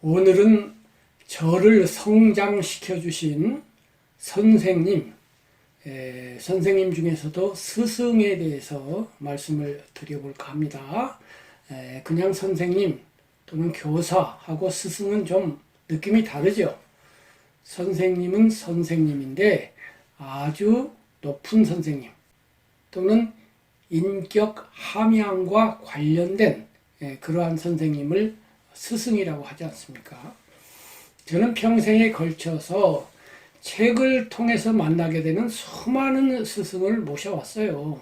오늘은 저를 성장시켜 주신 선생님, 선생님 중에서도 스승에 대해서 말씀을 드려볼까 합니다. 그냥 선생님 또는 교사하고 스승은 좀 느낌이 다르죠. 선생님은 선생님인데 아주 높은 선생님 또는 인격 함양과 관련된 그러한 선생님을 스승이라고 하지 않습니까? 저는 평생에 걸쳐서 책을 통해서 만나게 되는 수많은 스승을 모셔왔어요.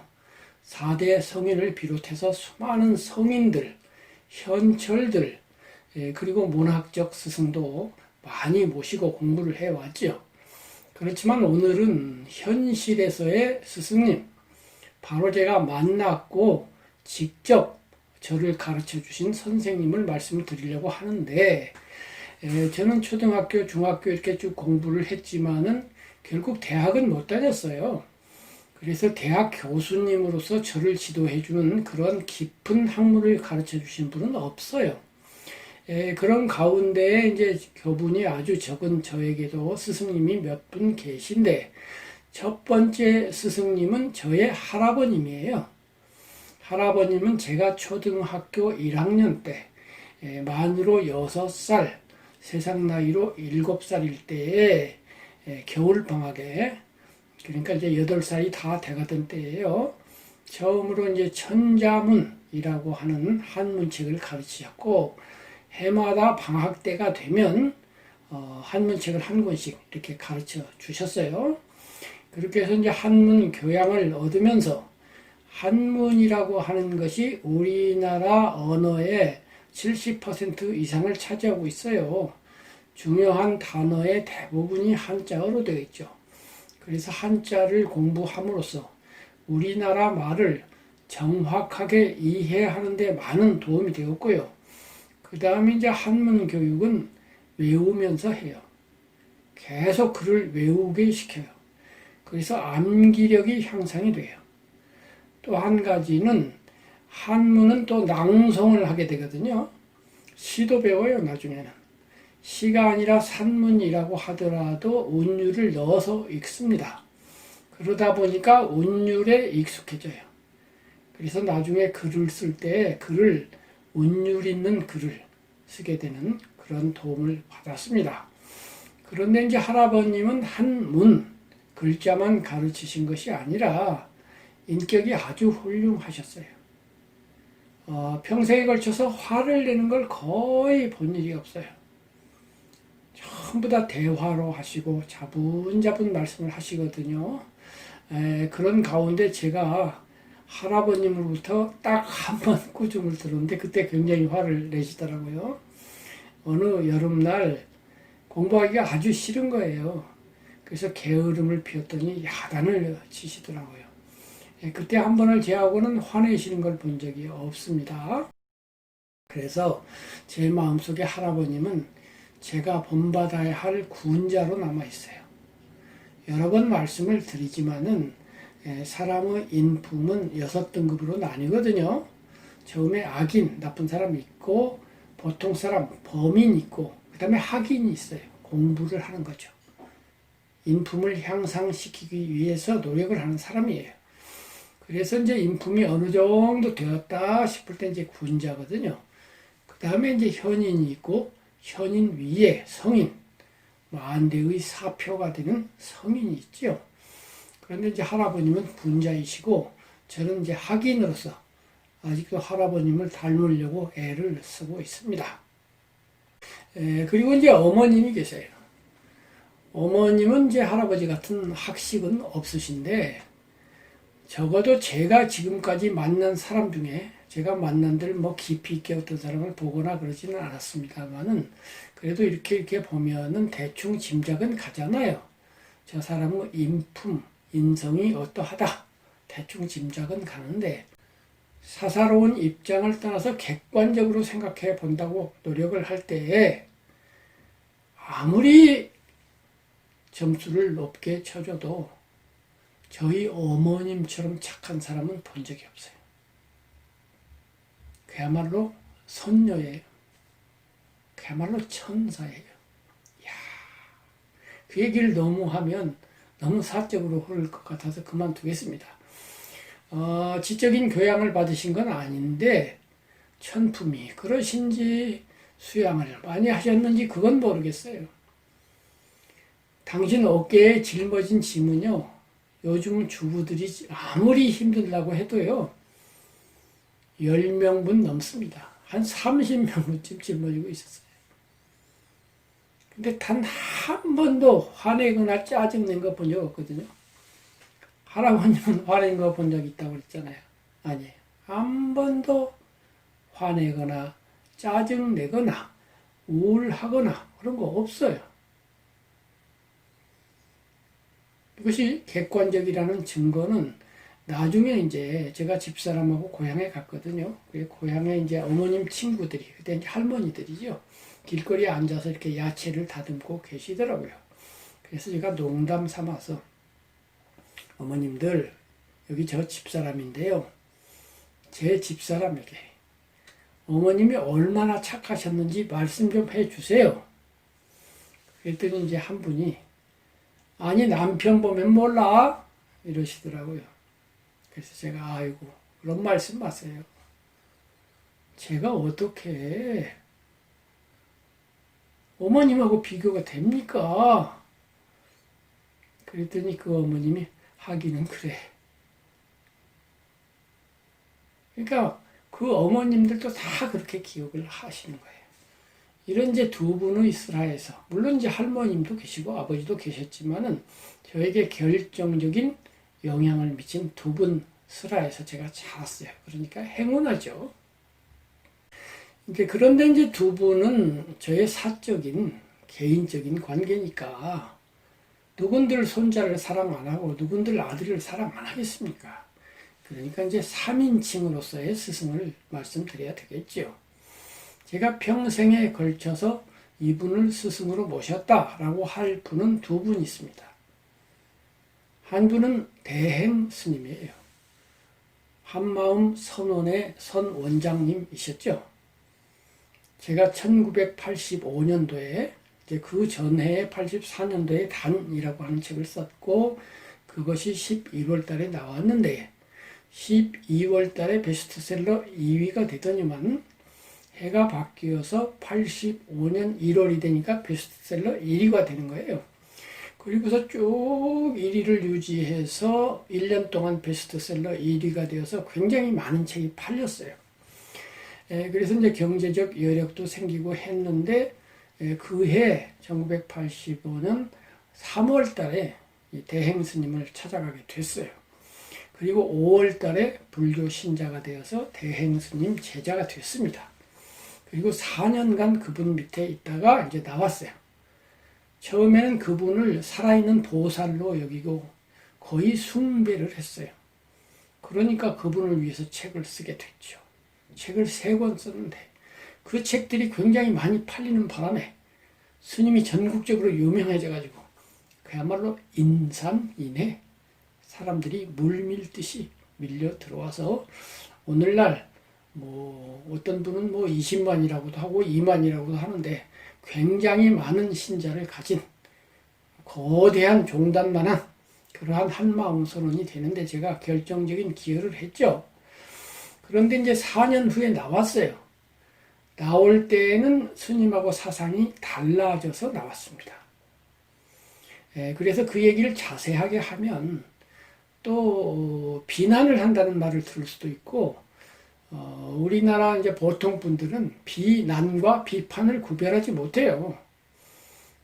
4대 성인을 비롯해서 수많은 성인들, 현철들, 그리고 문학적 스승도 많이 모시고 공부를 해왔죠. 그렇지만 오늘은 현실에서의 스승님, 바로 제가 만났고 직접 저를 가르쳐 주신 선생님을 말씀을 드리려고 하는데, 저는 초등학교, 중학교 이렇게 쭉 공부를 했지만은 결국 대학은 못 다녔어요. 그래서 대학 교수님으로서 저를 지도해 주는 그런 깊은 학문을 가르쳐 주신 분은 없어요. 그런 가운데 이제 교분이 아주 적은 저에게도 스승님이 몇 분 계신데, 첫 번째 스승님은 저의 할아버님이에요. 할아버님은 제가 초등학교 1학년 때 만으로 6살, 세상 나이로 7살일 때에 겨울방학에, 그러니까 이제 8살이 다 돼가던 때예요. 처음으로 이제 천자문이라고 하는 한문책을 가르치셨고, 해마다 방학 때가 되면 한문책을 한 권씩 이렇게 가르쳐 주셨어요. 그렇게 해서 이제 한문 교양을 얻으면서 한문이라고 하는 것이 우리나라 언어의 70% 이상을 차지하고 있어요. 중요한 단어의 대부분이 한자어로 되어 있죠. 그래서 한자를 공부함으로써 우리나라 말을 정확하게 이해하는 데 많은 도움이 되었고요. 그 다음에 이제 한문 교육은 외우면서 해요. 계속 글을 외우게 시켜요. 그래서 암기력이 향상이 돼요. 또 한 가지는 한문은 또 낭송을 하게 되거든요. 시도 배워요, 나중에는. 시가 아니라 산문이라고 하더라도 운율을 넣어서 읽습니다. 그러다 보니까 운율에 익숙해져요. 그래서 나중에 글을 쓸 때 글을 운율 있는 글을 쓰게 되는 그런 도움을 받았습니다. 그런데 이제 할아버님은 한문, 글자만 가르치신 것이 아니라 인격이 아주 훌륭하셨어요. 평생에 걸쳐서 화를 내는 걸 거의 본 일이 없어요. 전부 다 대화로 하시고 자분자분 말씀을 하시거든요. 그런 가운데 제가 할아버님으로부터 딱 한 번 꾸중을 들었는데 그때 굉장히 화를 내시더라고요. 어느 여름날 공부하기가 아주 싫은 거예요. 그래서 게으름을 피웠더니 야단을 치시더라고요. 그때 한 번을 제하고는 화내시는 걸 본 적이 없습니다. 그래서 제 마음속에 할아버님은 제가 본받아야 할 군자로 남아있어요. 여러 번 말씀을 드리지만은 사람의 인품은 6등급으로 나뉘거든요. 처음에 악인, 나쁜 사람이 있고, 보통 사람, 범인 있고, 그 다음에 학인이 있어요. 공부를 하는 거죠. 인품을 향상시키기 위해서 노력을 하는 사람이에요. 그래서 이제 인품이 어느 정도 되었다 싶을 때 이제 군자거든요. 그 다음에 이제 현인이 있고, 현인 위에 성인, 만대의 사표가 되는 성인이 있죠. 그런데 이제 할아버님은 군자이시고, 저는 이제 학인으로서 아직도 할아버님을 닮으려고 애를 쓰고 있습니다. 그리고 이제 어머님이 계세요. 어머님은 이제 할아버지 같은 학식은 없으신데, 적어도 제가 지금까지 만난 사람 중에 제가 만난 데를 뭐 깊이 있게 어떤 사람을 보거나 그러지는 않았습니다만은 그래도 이렇게 보면은 대충 짐작은 가잖아요. 저 사람은 인품, 인성이 어떠하다. 대충 짐작은 가는데 사사로운 입장을 떠나서 객관적으로 생각해 본다고 노력을 할 때에 아무리 점수를 높게 쳐줘도 저희 어머님처럼 착한 사람은 본 적이 없어요. 그야말로 선녀예요. 그야말로 천사예요. 이야, 그 얘기를 너무 하면 너무 사적으로 흐를 것 같아서 그만두겠습니다. 지적인 교양을 받으신 건 아닌데 천품이 그러신지 수양을 많이 하셨는지 그건 모르겠어요. 당신 어깨에 짊어진 짐은요, 요즘 주부들이 아무리 힘들다고 해도요 10명분 넘습니다. 한 30명쯤 짊어지고 있었어요. 근데 단 한 번도 화내거나 짜증낸 거 본 적 없거든요. 할아버님은 화낸 거 본 적 있다고 그랬잖아요. 아니에요. 한 번도 화내거나 짜증내거나 우울하거나 그런 거 없어요. 이것이 객관적이라는 증거는 나중에 이제 제가 집사람하고 고향에 갔거든요. 고향에 이제 어머님 친구들이, 그때 이제 할머니들이죠. 길거리에 앉아서 이렇게 야채를 다듬고 계시더라고요. 그래서 제가 농담 삼아서 어머님들, 여기 저 집사람인데요. 제 집사람에게 어머님이 얼마나 착하셨는지 말씀 좀 해주세요. 그랬더니 이제 한 분이 아니 남편 보면 몰라? 이러시더라고요. 그래서 제가 아이고 그런 말씀 마세요. 제가 어떻게 어머님하고 비교가 됩니까? 그랬더니 그 어머님이 하기는 그래. 그러니까 그 어머님들도 다 그렇게 기억을 하시는 거예요. 이런 이제 두 분의 슬하에서, 물론 이제 할머님도 계시고 아버지도 계셨지만은 저에게 결정적인 영향을 미친 두 분 슬하에서 제가 자랐어요. 그러니까 행운하죠. 그런데 이제 두 분은 저의 사적인, 개인적인 관계니까 누군들 손자를 사랑 안 하고 누군들 아들을 사랑 안 하겠습니까? 그러니까 이제 3인칭으로서의 스승을 말씀드려야 되겠죠. 제가 평생에 걸쳐서 이분을 스승으로 모셨다라고 할 분은 두 분 있습니다. 한 분은 대행 스님이에요. 한마음 선원의 선 원장님이셨죠. 제가 1985년도에 그 전해에 84년도에 단이라고 하는 책을 썼고 그것이 11월 달에 나왔는데 12월 달에 베스트셀러 2위가 되더니만 해가 바뀌어서 85년 1월이 되니까 베스트셀러 1위가 되는 거예요. 그리고서 쭉 1위를 유지해서 1년 동안 베스트셀러 1위가 되어서 굉장히 많은 책이 팔렸어요. 그래서 이제 경제적 여력도 생기고 했는데 그해 1985년 3월 달에 대행 스님을 찾아가게 됐어요. 그리고 5월 달에 불교 신자가 되어서 대행 스님 제자가 됐습니다. 그리고 4년간 그분 밑에 있다가 이제 나왔어요. 처음에는 그분을 살아있는 보살로 여기고 거의 숭배를 했어요. 그러니까 그분을 위해서 책을 쓰게 됐죠. 책을 3권 썼는데 그 책들이 굉장히 많이 팔리는 바람에 스님이 전국적으로 유명해져가지고 그야말로 인산인해 사람들이 물밀듯이 밀려 들어와서 오늘날 어떤 분은 20만이라고도 하고 2만이라고도 하는데 굉장히 많은 신자를 가진 거대한 종단만한 그러한 한마음 선언이 되는데 제가 결정적인 기여를 했죠. 그런데 이제 4년 후에 나왔어요. 나올 때에는 스님하고 사상이 달라져서 나왔습니다. 그래서 그 얘기를 자세하게 하면 또 비난을 한다는 말을 들을 수도 있고 우리나라 이제 보통 분들은 비난과 비판을 구별하지 못해요.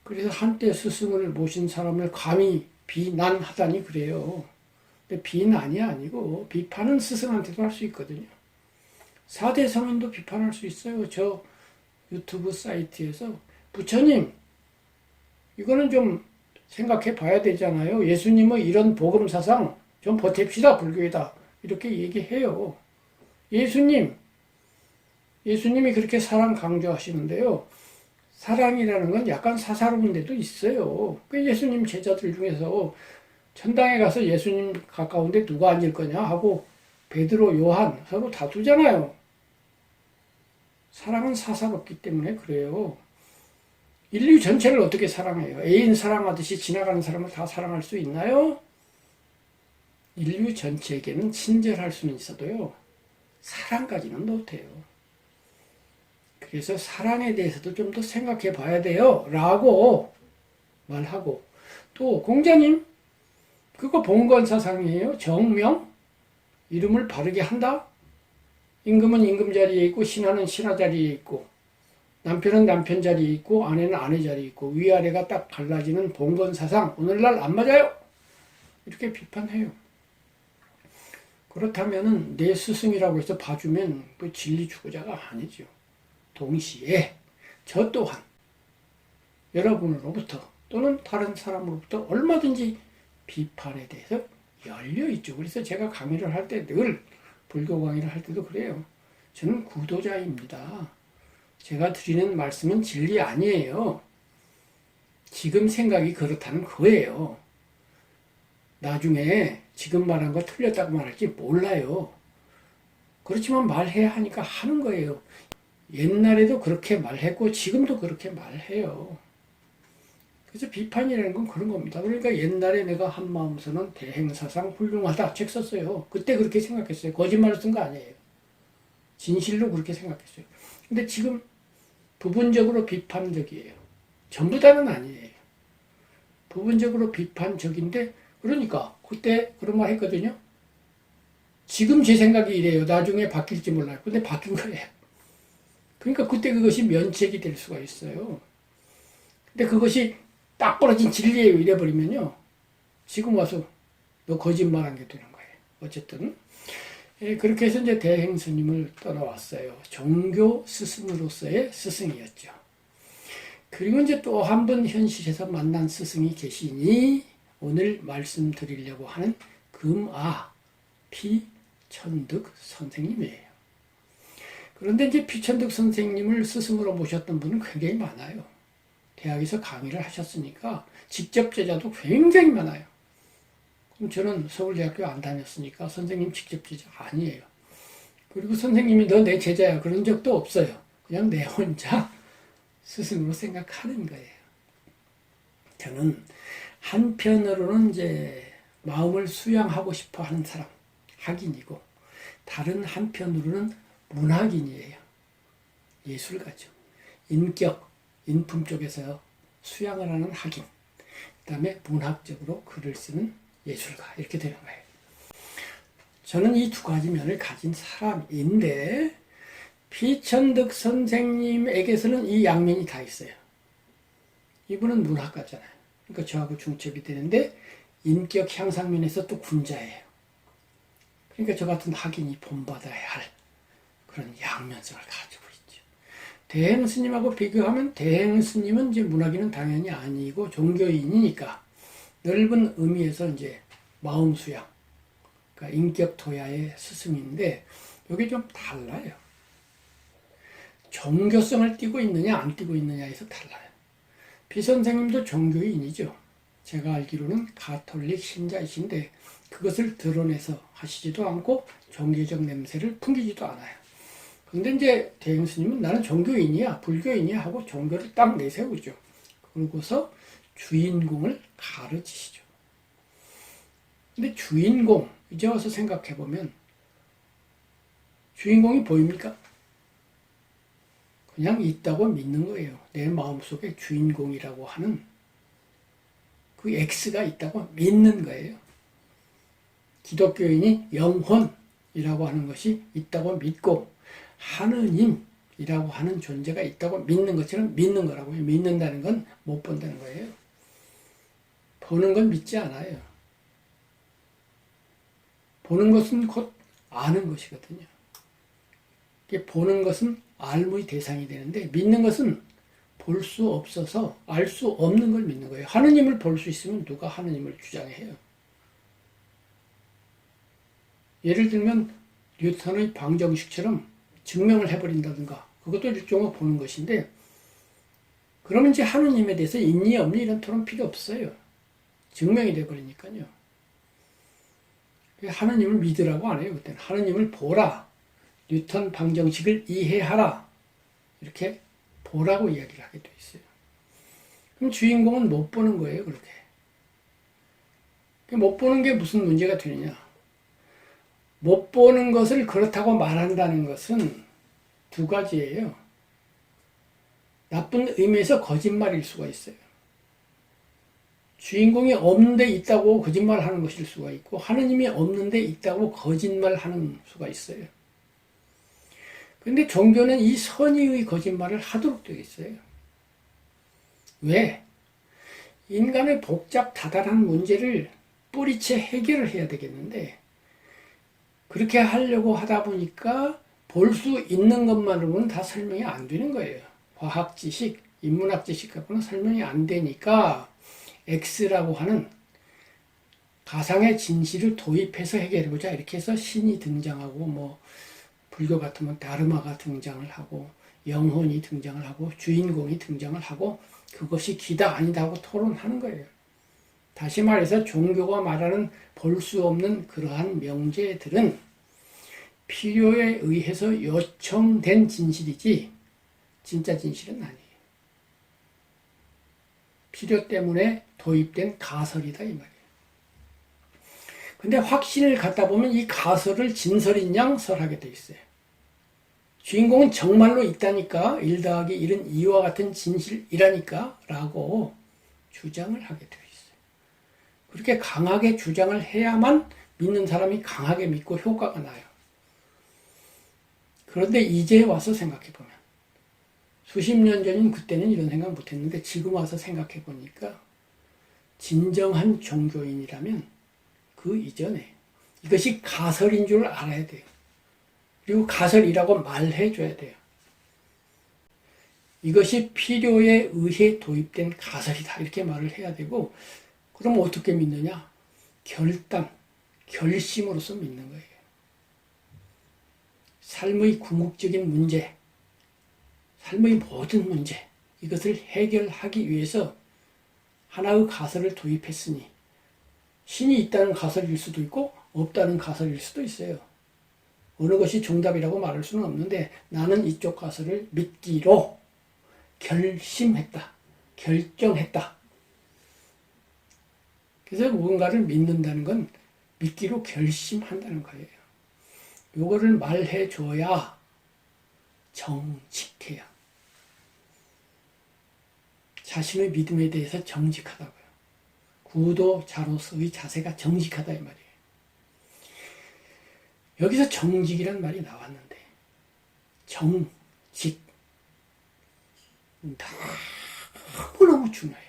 그래서 한때 스승을 모신 사람을 감히 비난하다니 그래요. 근데 비난이 아니고 비판은 스승한테도 할 수 있거든요. 4대 성인도 비판할 수 있어요. 저 유튜브 사이트에서 부처님 이거는 좀 생각해 봐야 되잖아요. 예수님의 이런 복음 사상 좀 버팁시다 불교에다 이렇게 얘기해요. 예수님이 그렇게 사랑 강조하시는데요. 사랑이라는 건 약간 사사로운 데도 있어요. 그 예수님 제자들 중에서 천당에 가서 예수님 가까운데 누가 앉을 거냐 하고 베드로, 요한 서로 다투잖아요. 사랑은 사사롭기 때문에 그래요. 인류 전체를 어떻게 사랑해요? 애인 사랑하듯이 지나가는 사람을 다 사랑할 수 있나요? 인류 전체에게는 친절할 수는 있어도요, 사랑까지는 못해요. 그래서 사랑에 대해서도 좀 더 생각해 봐야 돼요. 라고 말하고, 또 공자님, 그거 봉건사상이에요. 정명? 이름을 바르게 한다? 임금은 임금 자리에 있고, 신하는 신하 자리에 있고, 남편은 남편 자리에 있고, 아내는 아내 자리에 있고, 위아래가 딱 갈라지는 봉건사상, 오늘날 안 맞아요! 이렇게 비판해요. 그렇다면은 내 스승이라고 해서 봐주면 그 진리 추구자가 아니죠. 동시에 저 또한 여러분으로부터 또는 다른 사람으로부터 얼마든지 비판에 대해서 열려있죠. 그래서 제가 강의를 할 때 늘 불교 강의를 할 때도 그래요. 저는 구도자입니다. 제가 드리는 말씀은 진리 아니에요. 지금 생각이 그렇다는 거예요. 나중에 지금 말한 거 틀렸다고 말할지 몰라요. 그렇지만 말해야 하니까 하는 거예요. 옛날에도 그렇게 말했고 지금도 그렇게 말해요. 그래서 비판이라는 건 그런 겁니다. 그러니까 옛날에 내가 한마음서는 대행사상 훌륭하다 책 썼어요. 그때 그렇게 생각했어요. 거짓말을 쓴 거 아니에요. 진실로 그렇게 생각했어요. 근데 지금 부분적으로 비판적이에요. 전부 다는 아니에요. 부분적으로 비판적인데, 그러니까 그때 그런 말 했거든요. 지금 제 생각이 이래요. 나중에 바뀔지 몰라요. 근데 바뀐 거예요. 그러니까 그때 그것이 면책이 될 수가 있어요. 근데 그것이 딱 벌어진 진리예요. 이래버리면요, 지금 와서 너 거짓말한 게 되는 거예요. 어쨌든 그렇게 해서 이제 대행 스님을 떠나왔어요. 종교 스승으로서의 스승이었죠. 그리고 이제 또 한 번 현실에서 만난 스승이 계시니 오늘 말씀드리려고 하는 금아 피천득 선생님이에요. 그런데 이제 피천득 선생님을 스승으로 모셨던 분은 굉장히 많아요. 대학에서 강의를 하셨으니까 직접 제자도 굉장히 많아요. 그럼 저는 서울대학교 안 다녔으니까 선생님 직접 제자 아니에요. 그리고 선생님이 너 내 제자야 그런 적도 없어요. 그냥 내 혼자 스승으로 생각하는 거예요. 저는 한편으로는 이제 마음을 수양하고 싶어 하는 사람, 학인이고, 다른 한편으로는 문학인이에요. 예술가죠. 인격, 인품 쪽에서 수양을 하는 학인, 그 다음에 문학적으로 글을 쓰는 예술가, 이렇게 되는 거예요. 저는 이 두 가지 면을 가진 사람인데, 피천득 선생님에게서는 이 양면이 다 있어요. 이분은 문학가잖아요. 그러니까 저하고 중첩이 되는데, 인격 향상 면에서 또 군자예요. 그러니까 저 같은 학인이 본받아야 할 그런 양면성을 가지고 있죠. 대행 스님하고 비교하면 대행 스님은 이제 문학인은 당연히 아니고 종교인이니까 넓은 의미에서 이제 마음 수양, 그러니까 인격 도야의 스승인데, 이게 좀 달라요. 종교성을 띠고 있느냐 안 띠고 있느냐에서 달라요. 비 선생님도 종교인이죠. 제가 알기로는 가톨릭 신자이신데 그것을 드러내서 하시지도 않고 종교적 냄새를 풍기지도 않아요. 근데 이제 대행 스님은 나는 종교인이야, 불교인이야 하고 종교를 딱 내세우죠. 그러고서 주인공을 가르치시죠. 근데 주인공, 이제 와서 생각해보면 주인공이 보입니까? 그냥 있다고 믿는 거예요. 내 마음속에 주인공이라고 하는 그 X가 있다고 믿는 거예요. 기독교인이 영혼이라고 하는 것이 있다고 믿고 하느님이라고 하는 존재가 있다고 믿는 것처럼 믿는 거라고요. 믿는다는 건 못 본다는 거예요. 보는 건 믿지 않아요. 보는 것은 곧 아는 것이거든요. 보는 것은 알무의 대상이 되는데 믿는 것은 볼 수 없어서 알 수 없는 걸 믿는 거예요. 하느님을 볼 수 있으면 누가 하느님을 주장해요? 예를 들면 뉴턴의 방정식처럼 증명을 해버린다든가, 그것도 일종의 보는 것인데, 그러면 이제 하느님에 대해서 있니 없니 이런 토론 필요 없어요. 증명이 돼버리니까요. 하느님을 믿으라고 안 해요. 그때는 하느님을 보라, 뉴턴 방정식을 이해하라, 이렇게 보라고 이야기를 하게 돼 있어요. 그럼 주인공은 못 보는 거예요, 그렇게. 못 보는 게 무슨 문제가 되느냐. 못 보는 것을 그렇다고 말한다는 것은 두 가지예요. 나쁜 의미에서 거짓말일 수가 있어요. 주인공이 없는데 있다고 거짓말하는 것일 수가 있고 하느님이 없는데 있다고 거짓말하는 수가 있어요. 그런데 종교는 이 선의의 거짓말을 하도록 되어 있어요. 왜? 인간의 복잡 다단한 문제를 뿌리채 해결을 해야 되겠는데 그렇게 하려고 하다 보니까 볼 수 있는 것만으로는 다 설명이 안 되는 거예요. 과학 지식, 인문학 지식 갖고는 설명이 안 되니까 X라고 하는 가상의 진실을 도입해서 해결해보자. 이렇게 해서 신이 등장하고 뭐 불교 같으면 다르마가 등장을 하고 영혼이 등장을 하고 주인공이 등장을 하고 그것이 기다 아니다 하고 토론하는 거예요. 다시 말해서 종교가 말하는 볼 수 없는 그러한 명제들은 필요에 의해서 요청된 진실이지 진짜 진실은 아니에요. 필요 때문에 도입된 가설이다 이 말이에요. 근데 확신을 갖다 보면 이 가설을 진설인 양 설하게 돼 있어요. 주인공은 정말로 있다니까 1 더하기 1은 2와 같은 진실이라니까 라고 주장을 하게 돼 있어요. 그렇게 강하게 주장을 해야만 믿는 사람이 강하게 믿고 효과가 나요. 그런데 이제 와서 생각해보면 수십 년 전인 그때는 이런 생각 못했는데 지금 와서 생각해보니까 진정한 종교인이라면 그 이전에 이것이 가설인 줄 알아야 돼요. 그리고 가설이라고 말해줘야 돼요. 이것이 필요에 의해 도입된 가설이다 이렇게 말을 해야 되고 그럼 어떻게 믿느냐? 결단, 결심으로서 믿는 거예요. 삶의 궁극적인 문제, 삶의 모든 문제 이것을 해결하기 위해서 하나의 가설을 도입했으니 신이 있다는 가설일 수도 있고 없다는 가설일 수도 있어요. 어느 것이 정답이라고 말할 수는 없는데 나는 이쪽 가설을 믿기로 결심했다. 결정했다. 그래서 무언가를 믿는다는 건 믿기로 결심한다는 거예요. 요거를 말해줘야 정직해야. 자신의 믿음에 대해서 정직하다고요. 구도자로서의 자세가 정직하다 이 말이에요. 여기서 정직이란 말이 나왔는데 정직 너무너무 중요해요.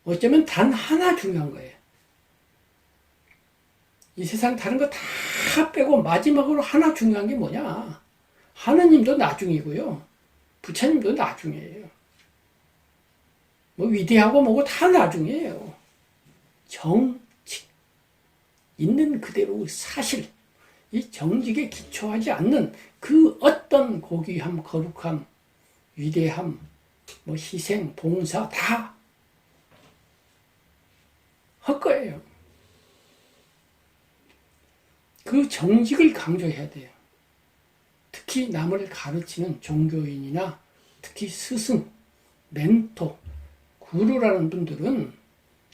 어쩌면 단 하나 중요한 거예요. 이 세상 다른 거 다 빼고 마지막으로 하나 중요한 게 뭐냐? 하느님도 나중이고요. 부처님도 나중이에요. 뭐 위대하고 뭐고 다 나중이에요. 정직. 있는 그대로의 사실. 이 정직에 기초하지 않는 그 어떤 고귀함, 거룩함, 위대함, 뭐 희생, 봉사 다 헛거예요. 그 정직을 강조해야 돼요. 특히 남을 가르치는 종교인이나 특히 스승, 멘토, 구루라는 분들은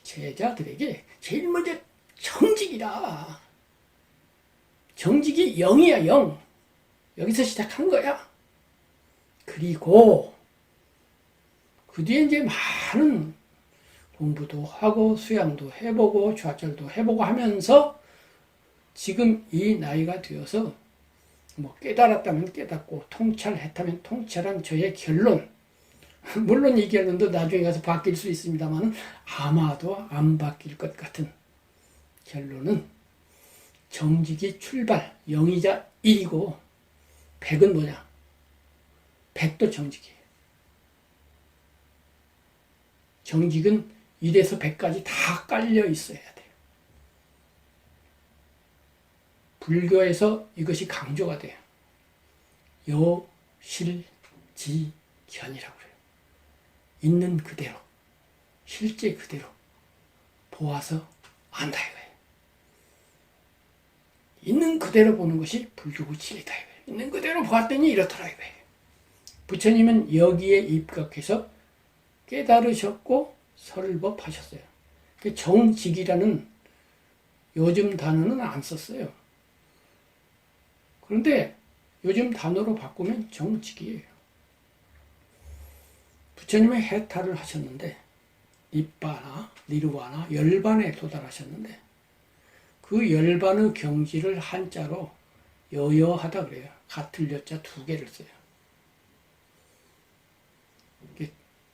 제자들에게 제일 먼저 정직이라. 정직이 0이야, 0. 여기서 시작한 거야. 그리고 그 뒤에 이제 많은 공부도 하고 수양도 해보고 좌절도 해보고 하면서 지금 이 나이가 되어서 뭐 깨달았다면 깨닫고 통찰했다면 통찰한 저의 결론 물론 이 결론도 나중에 가서 바뀔 수 있습니다만 아마도 안 바뀔 것 같은 결론은 정직이 출발 0이자 1이고 100은 뭐냐? 100도 정직이에요. 정직은 1에서 100까지 다 깔려 있어야 돼요. 불교에서 이것이 강조가 돼요. 요실지견이라고 그래요. 있는 그대로, 실제 그대로 보아서 안다 이거예요. 있는 그대로 보는 것이 불교의 진리다 이거예요. 있는 그대로 보았더니 이렇더라 이거예요. 부처님은 여기에 입각해서 깨달으셨고 설법하셨어요. 정직이라는 요즘 단어는 안 썼어요. 그런데 요즘 단어로 바꾸면 정직이에요. 부처님의 해탈을 하셨는데 니빠나 니르바나 열반에 도달하셨는데 그 열반의 경지를 한자로 여여하다 그래요. 같을 여자 두 개를 써요.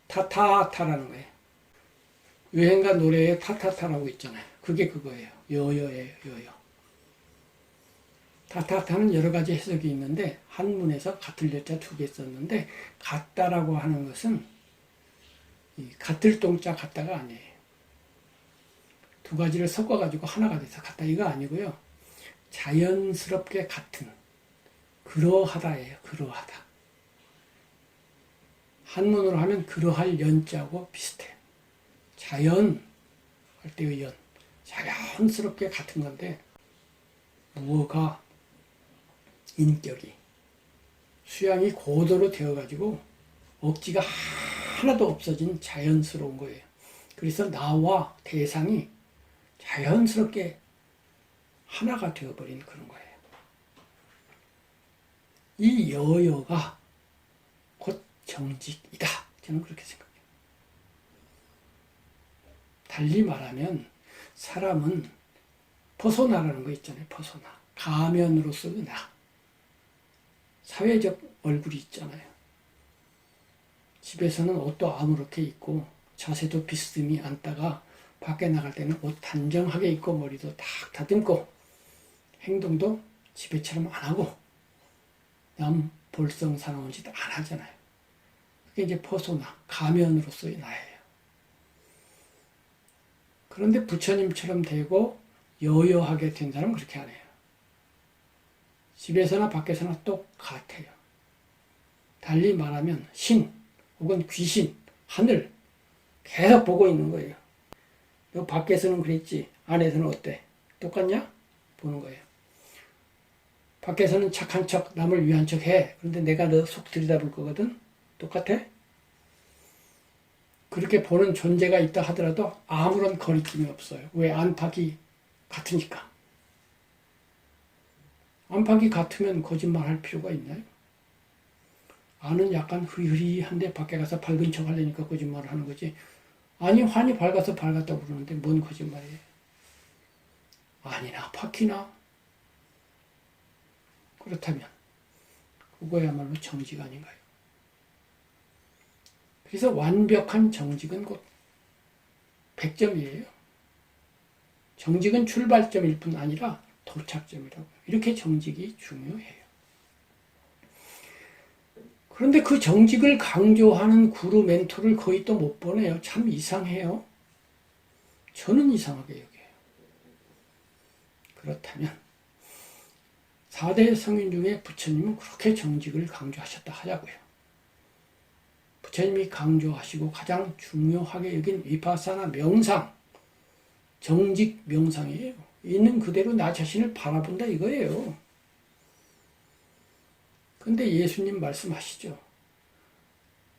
타타타라는 거예요. 유행가 노래에 타타타라고 있잖아요. 그게 그거예요. 여여예요. 여여. 타타타는 여러 가지 해석이 있는데 한문에서 같을 여자 두 개 썼는데 같다라고 하는 것은 같을 동자 같다가 아니에요. 두 가지를 섞어가지고 하나가 돼서 같다 이거 아니고요. 자연스럽게 같은 그러하다예요. 그러하다. 한문으로 하면 그러할 연자고 비슷해. 자연 할 때의 연. 자연스럽게 같은 건데 무어가 인격이 수양이 고도로 되어가지고 억지가 하나도 없어진 자연스러운 거예요. 그래서 나와 대상이 자연스럽게 하나가 되어버린 그런 거예요. 이 여여가 곧 정직이다. 저는 그렇게 생각해요. 달리 말하면 사람은 퍼소나라는 거 있잖아요. 퍼소나. 가면으로서의 나. 사회적 얼굴이 있잖아요. 집에서는 옷도 아무렇게 입고 자세도 비스듬히 앉다가 밖에 나갈 때는 옷 단정하게 입고 머리도 탁 다듬고 행동도 집에처럼 안 하고 남 볼썽사나운 짓 안 하잖아요. 그게 이제 퍼소나, 가면으로서의 나예요. 그런데 부처님처럼 되고 여여하게 된 사람은 그렇게 안 해요. 집에서나 밖에서나 똑같아요. 달리 말하면 신 혹은 귀신, 하늘 계속 보고 있는 거예요. 너 밖에서는 그랬지, 안에서는 어때? 똑같냐? 보는 거예요. 밖에서는 착한 척, 남을 위한 척 해. 그런데 내가 너 속 들여다볼 거거든? 똑같아? 그렇게 보는 존재가 있다 하더라도 아무런 거리낌이 없어요. 왜? 안팎이 같으니까. 안팎이 같으면 거짓말 할 필요가 있나요? 안은 약간 흐리흐리한데 밖에 가서 밝은 척 하려니까 거짓말을 하는 거지. 아니, 환히 밝아서 밝았다고 그러는데 뭔 거짓말이에요? 아니나 파키나? 그렇다면 그거야말로 정직 아닌가요? 그래서 완벽한 정직은 곧 100점이에요. 정직은 출발점일 뿐 아니라 도착점이라고. 이렇게 정직이 중요해요. 그런데 그 정직을 강조하는 구루 멘토를 거의 또 못 보네요. 참 이상해요. 저는 이상하게 여겨요. 그렇다면 4대 성인 중에 부처님은 그렇게 정직을 강조하셨다 하자고요. 부처님이 강조하시고 가장 중요하게 여긴 위파사나 명상, 정직 명상이에요. 있는 그대로 나 자신을 바라본다 이거예요. 근데 예수님 말씀하시죠.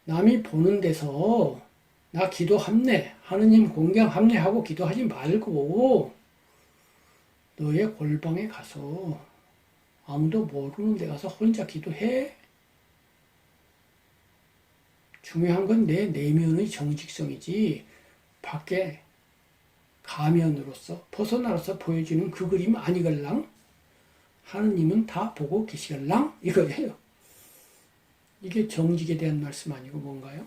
남이 보는 데서 나 기도합네, 하느님 공경합네 하고 기도하지 말고 너의 골방에 가서 아무도 모르는 데 가서 혼자 기도해. 중요한 건 내 내면의 정직성이지 밖에 가면으로서 벗어나서 보여주는 그 그림 아니걸랑? 하느님은 다 보고 계시걸랑? 이거예요. 이게 정직에 대한 말씀 아니고 뭔가요?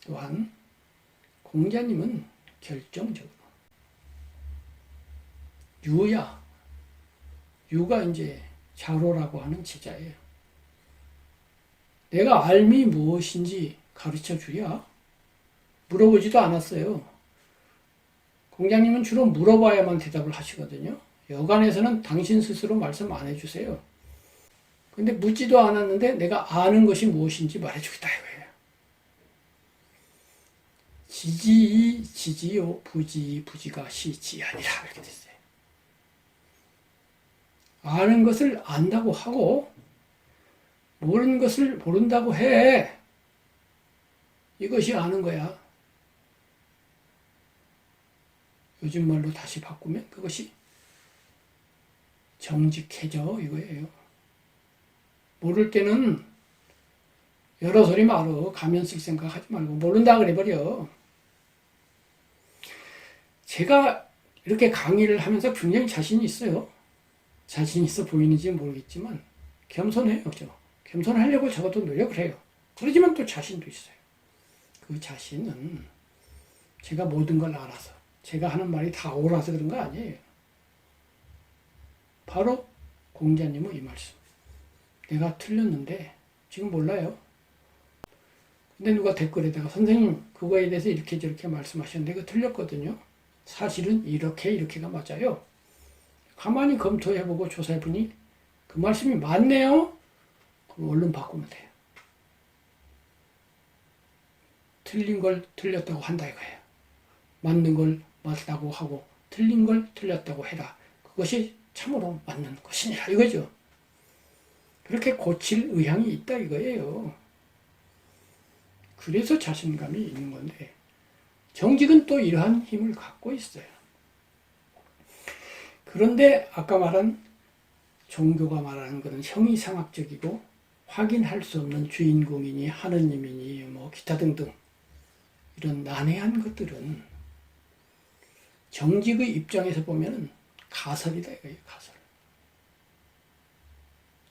또한 공자님은 결정적으로 유가 이제 자로라고 하는 제자예요. 내가 알미 무엇인지 가르쳐 주랴? 물어보지도 않았어요. 공자님은 주로 물어봐야만 대답을 하시거든요. 여간에서는 당신 스스로 말씀 안 해주세요. 근데 묻지도 않았는데 내가 아는 것이 무엇인지 말해주겠다 이거예요. 지지 지지요 부지 부지가 시지아니라 이렇게 됐어요. 아는 것을 안다고 하고 모르는 것을 모른다고 해. 이것이 아는 거야. 요즘 말로 다시 바꾸면 그것이 정직해져 이거예요. 모를 때는 여러 소리 말어. 가면 쓸 생각하지 말고 모른다 그래버려. 제가 이렇게 강의를 하면서 굉장히 자신이 있어요. 자신 있어 보이는지 모르겠지만 겸손해요. 겸손하려고 적어도 노력을 해요. 그러지만 또 자신도 있어요. 그 자신은 제가 모든 걸 알아서 제가 하는 말이 다 옳아서 그런 거 아니에요. 바로 공자님의 이 말씀. 내가 틀렸는데 지금 몰라요. 근데 누가 댓글에다가 선생님 그거에 대해서 이렇게 저렇게 말씀하셨는데 그거 틀렸거든요. 사실은 이렇게가 맞아요. 가만히 검토해보고 조사해보니 그 말씀이 맞네요. 그럼 얼른 바꾸면 돼요. 틀린 걸 틀렸다고 한다 이거예요. 맞는 걸 맞다고 하고 틀린 걸 틀렸다고 해라. 그것이 참으로 맞는 것이니라 이거죠. 그렇게 고칠 의향이 있다 이거예요. 그래서 자신감이 있는 건데 정직은 또 이러한 힘을 갖고 있어요. 그런데 아까 말한 종교가 말하는 것은 형이상학적이고 확인할 수 없는 주인공이니 하느님이니 뭐 기타 등등 이런 난해한 것들은 정직의 입장에서 보면 가설이다 이거예요. 가설.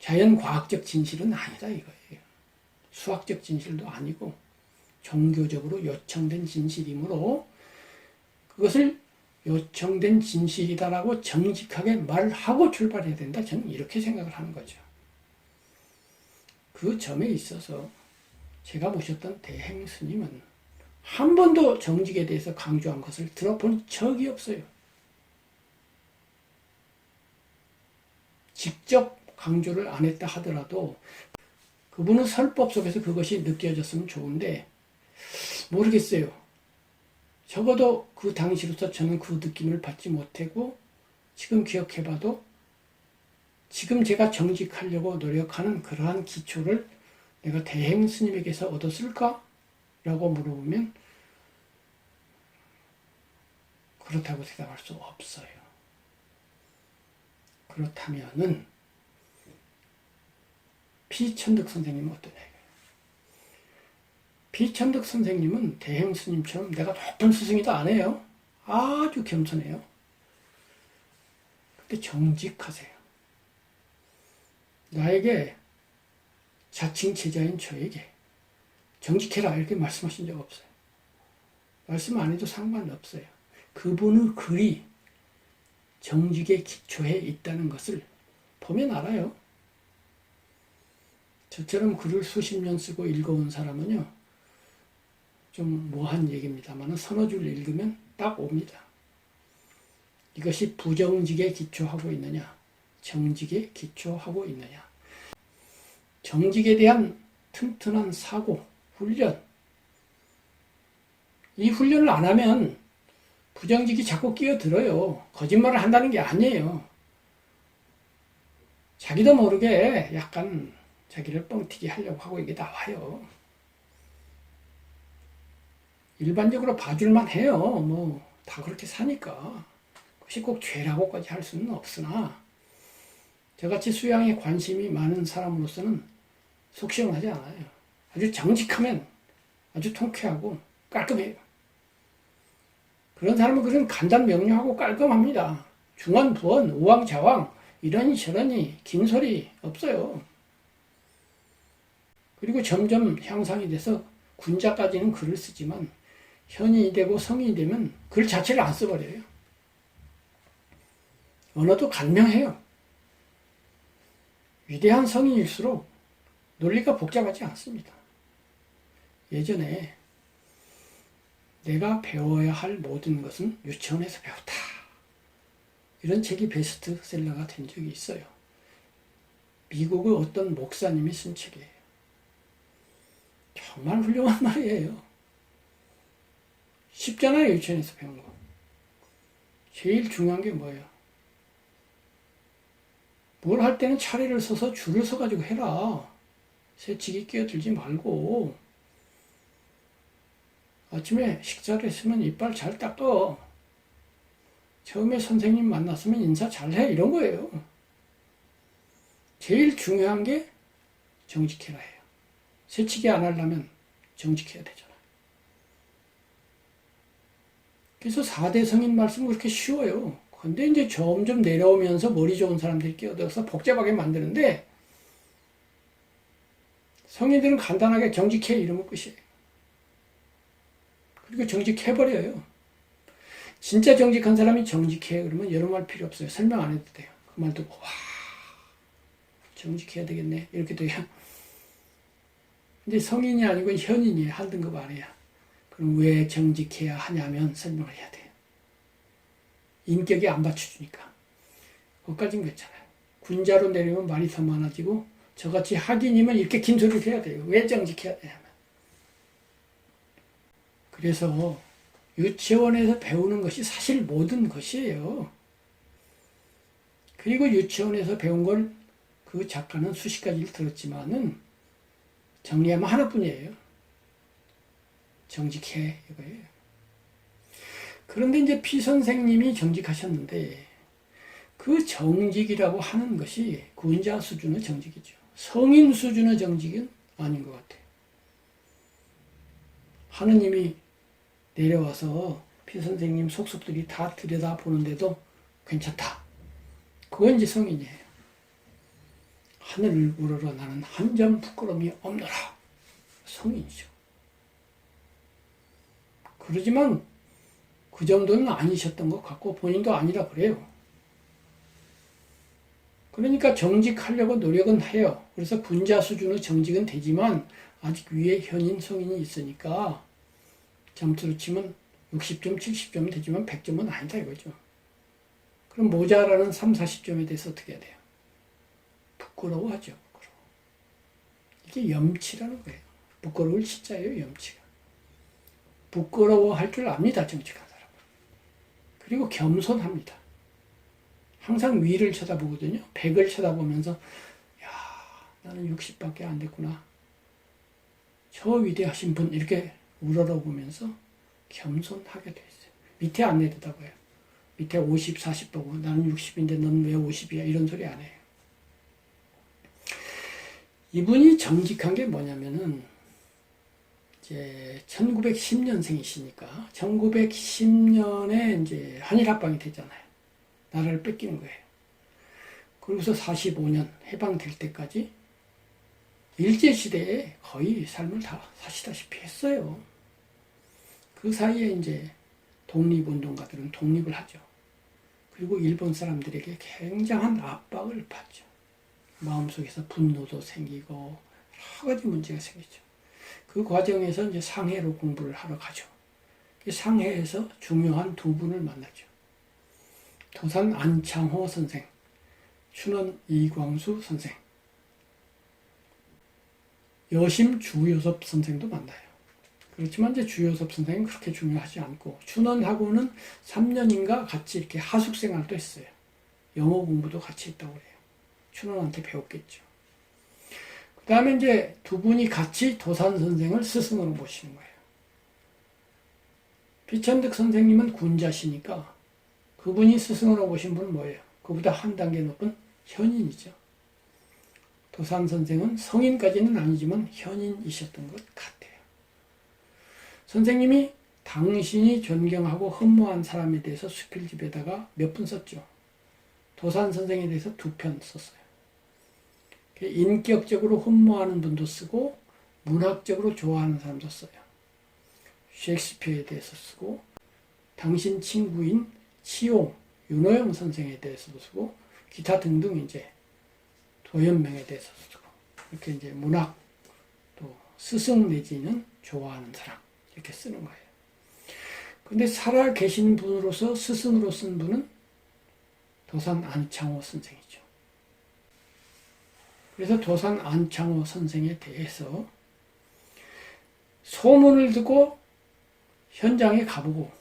자연과학적 진실은 아니다 이거예요. 수학적 진실도 아니고 종교적으로 요청된 진실이므로 그것을 요청된 진실이다라고 정직하게 말하고 출발해야 된다. 저는 이렇게 생각을 하는 거죠. 그 점에 있어서 제가 모셨던 대행 스님은 한 번도 정직에 대해서 강조한 것을 들어본 적이 없어요. 직접 강조를 안 했다 하더라도 그분은 설법 속에서 그것이 느껴졌으면 좋은데 모르겠어요. 적어도 그 당시로서 저는 그 느낌을 받지 못하고 지금 기억해봐도 지금 제가 정직하려고 노력하는 그러한 기초를 내가 대행 스님에게서 얻었을까? 라고 물어보면 그렇다고 대답할 수 없어요. 그렇다면은 피천득 선생님은 어떠냐? 피천득 선생님은 대행 스님처럼 내가 높은 스승이다 안 해요. 아주 겸손해요. 근데 정직하세요. 나에게 자칭 제자인 저에게 정직해라 이렇게 말씀하신 적 없어요. 말씀 안 해도 상관없어요. 그분의 글이 정직의 기초에 있다는 것을 보면 알아요. 저처럼 글을 수십 년 쓰고 읽어온 사람은요. 좀 뭐한 얘기입니다만 서너 줄 읽으면 딱 옵니다. 이것이 부정직에 기초하고 있느냐 정직에 기초하고 있느냐 정직에 대한 튼튼한 사고, 훈련 이 훈련을 안 하면 부정직이 자꾸 끼어들어요. 거짓말을 한다는 게 아니에요. 자기도 모르게 약간 자기를 뻥튀기 하려고 하고 이게 나와요. 일반적으로 봐줄만 해요. 뭐 다 그렇게 사니까. 그것이 꼭 죄라고까지 할 수는 없으나 저같이 수양에 관심이 많은 사람으로서는 속 시원하지 않아요. 아주 정직하면 아주 통쾌하고 깔끔해요. 그런 사람은 그런 간단 명료하고 깔끔합니다. 중언, 부언, 우왕좌왕 이러니 저러니 긴 소리 없어요. 그리고 점점 향상이 돼서 군자까지는 글을 쓰지만 현인이 되고 성인이 되면 글 자체를 안 써버려요. 언어도 간명해요. 위대한 성인일수록 논리가 복잡하지 않습니다. 예전에 내가 배워야 할 모든 것은 유치원에서 배웠다. 이런 책이 베스트셀러가 된 적이 있어요. 미국의 어떤 목사님이 쓴 책이에요. 정말 훌륭한 말이에요. 쉽잖아요, 유치원에서 배운 거. 제일 중요한 게 뭐예요? 뭘 할 때는 차례를 서서 줄을 서가지고 해라. 새치기 끼어들지 말고. 아침에 식사를 했으면 이빨 잘 닦어. 처음에 선생님 만났으면 인사 잘해. 이런 거예요. 제일 중요한 게 정직해라 해요. 새치기 안 하려면 정직해야 되잖아. 그래서 4대 성인 말씀 그렇게 쉬워요. 근데 이제 점점 내려오면서 머리 좋은 사람들이 끼어들어서 복잡하게 만드는데 성인들은 간단하게 정직해 이러면 끝이에요. 그리고 정직해버려요. 진짜 정직한 사람이 정직해 그러면 여러 말 필요 없어요. 설명 안 해도 돼요. 그 말 듣고 와 정직해야 되겠네 이렇게 돼요. 근데 성인이 아니고 현인이에요. 한 등급 아래야. 그럼 왜 정직해야 하냐면 설명을 해야 돼요. 인격이 안 받쳐주니까. 그것까지는 괜찮아요. 군자로 내리면 말이 더 많아지고 저같이 학인이면 이렇게 긴 소리를 해야 돼요. 왜 정직해야 되냐면. 그래서 유치원에서 배우는 것이 사실 모든 것이에요. 그리고 유치원에서 배운 걸 그 작가는 수십 가지를 들었지만은 정리하면 하나뿐이에요. 정직해 이거예요. 그런데 이제 피 선생님이 정직하셨는데 그 정직이라고 하는 것이 군자 수준의 정직이죠. 성인 수준의 정직은 아닌 것 같아요. 하느님이 내려와서 피 선생님 속속들이 다 들여다보는데도 괜찮다. 그건 이제 성인이에요. 하늘을 우러러 나는 한 점 부끄러움이 없노라. 성인이죠. 그러지만 그 정도는 아니셨던 것 같고 본인도 아니라 그래요. 그러니까 정직하려고 노력은 해요. 그래서 군자 수준의 정직은 되지만 아직 위에 현인 성인이 있으니까 점수로 치면 60점, 70점 되지만 100점은 아니다 이거죠. 그럼 모자라는 3, 40점에 대해서 어떻게 해야 돼요? 부끄러워하죠. 부끄러워. 이게 염치라는 거예요. 부끄러울 치자예요. 염치가. 부끄러워할 줄 압니다. 정직한 사람은. 그리고 겸손합니다. 항상 위를 쳐다보거든요. 100을 쳐다보면서 야 나는 60밖에 안 됐구나. 저 위대하신 분 이렇게 우러러보면서 겸손하게 돼 있어요. 밑에 안 내려다봐요. 밑에 50, 40 보고 나는 60인데 넌 왜 50이야 이런 소리 안 해요. 이분이 정직한 게 뭐냐면은 이제 1910년생이시니까 1910년에 이제 한일합방이 되잖아요. 나라를 뺏기는 거예요. 그러고서 45년 해방될 때까지 일제시대에 거의 삶을 다 사시다시피 했어요. 그 사이에 이제 독립운동가들은 독립을 하죠. 그리고 일본 사람들에게 굉장한 압박을 받죠. 마음속에서 분노도 생기고 여러 가지 문제가 생기죠. 그 과정에서 이제 상해로 공부를 하러 가죠. 상해에서 중요한 두 분을 만나죠. 도산 안창호 선생, 춘원 이광수 선생, 여심 주요섭 선생도 만나요. 그렇지만 이제 주요섭 선생은 그렇게 중요하지 않고 춘원하고는 3년인가 같이 이렇게 하숙 생활도 했어요. 영어 공부도 같이 했다고 그래요. 춘원한테 배웠겠죠. 그 다음에 이제 두 분이 같이 도산 선생을 스승으로 모시는 거예요. 비천득 선생님은 군자시니까 그분이 스승으로 모신 분은 뭐예요? 그보다 한 단계 높은 현인이죠. 도산 선생은 성인까지는 아니지만 현인이셨던 것 같아요. 선생님이 당신이 존경하고 흠모한 사람에 대해서 수필집에다가 몇 분 썼죠. 도산 선생에 대해서 2편 썼어요. 인격적으로 흠모하는 분도 쓰고 문학적으로 좋아하는 사람도 써요. 셰익스피어에 대해서 쓰고 당신 친구인 치용, 윤호영 선생에 대해서도 쓰고 기타 등등 이제 도연명에 대해서 쓰고 이렇게 이제 문학 또 스승 내지는 좋아하는 사람 이렇게 쓰는 거예요. 근데 살아 계신 분으로서 스승으로 쓴 분은 도산 안창호 선생이죠. 그래서 도산 안창호 선생에 대해서 소문을 듣고 현장에 가보고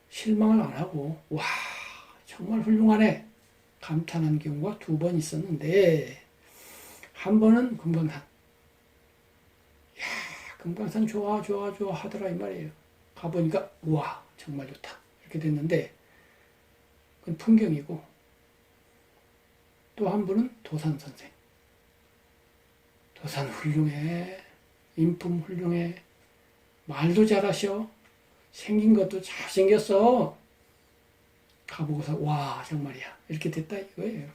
실망을 안 하고 와 정말 훌륭하네 감탄한 경우가 2번 있었는데 한 번은 금강산 야 금강산 좋아 하더라 이 말이에요. 가보니까 우와 정말 좋다 이렇게 됐는데 그건 풍경이고, 또 한 분은 도산 선생. 도산 훌륭해, 인품 훌륭해, 말도 잘하셔, 생긴 것도 잘생겼어. 가보고서 와 정말이야 이렇게 됐다 이거예요.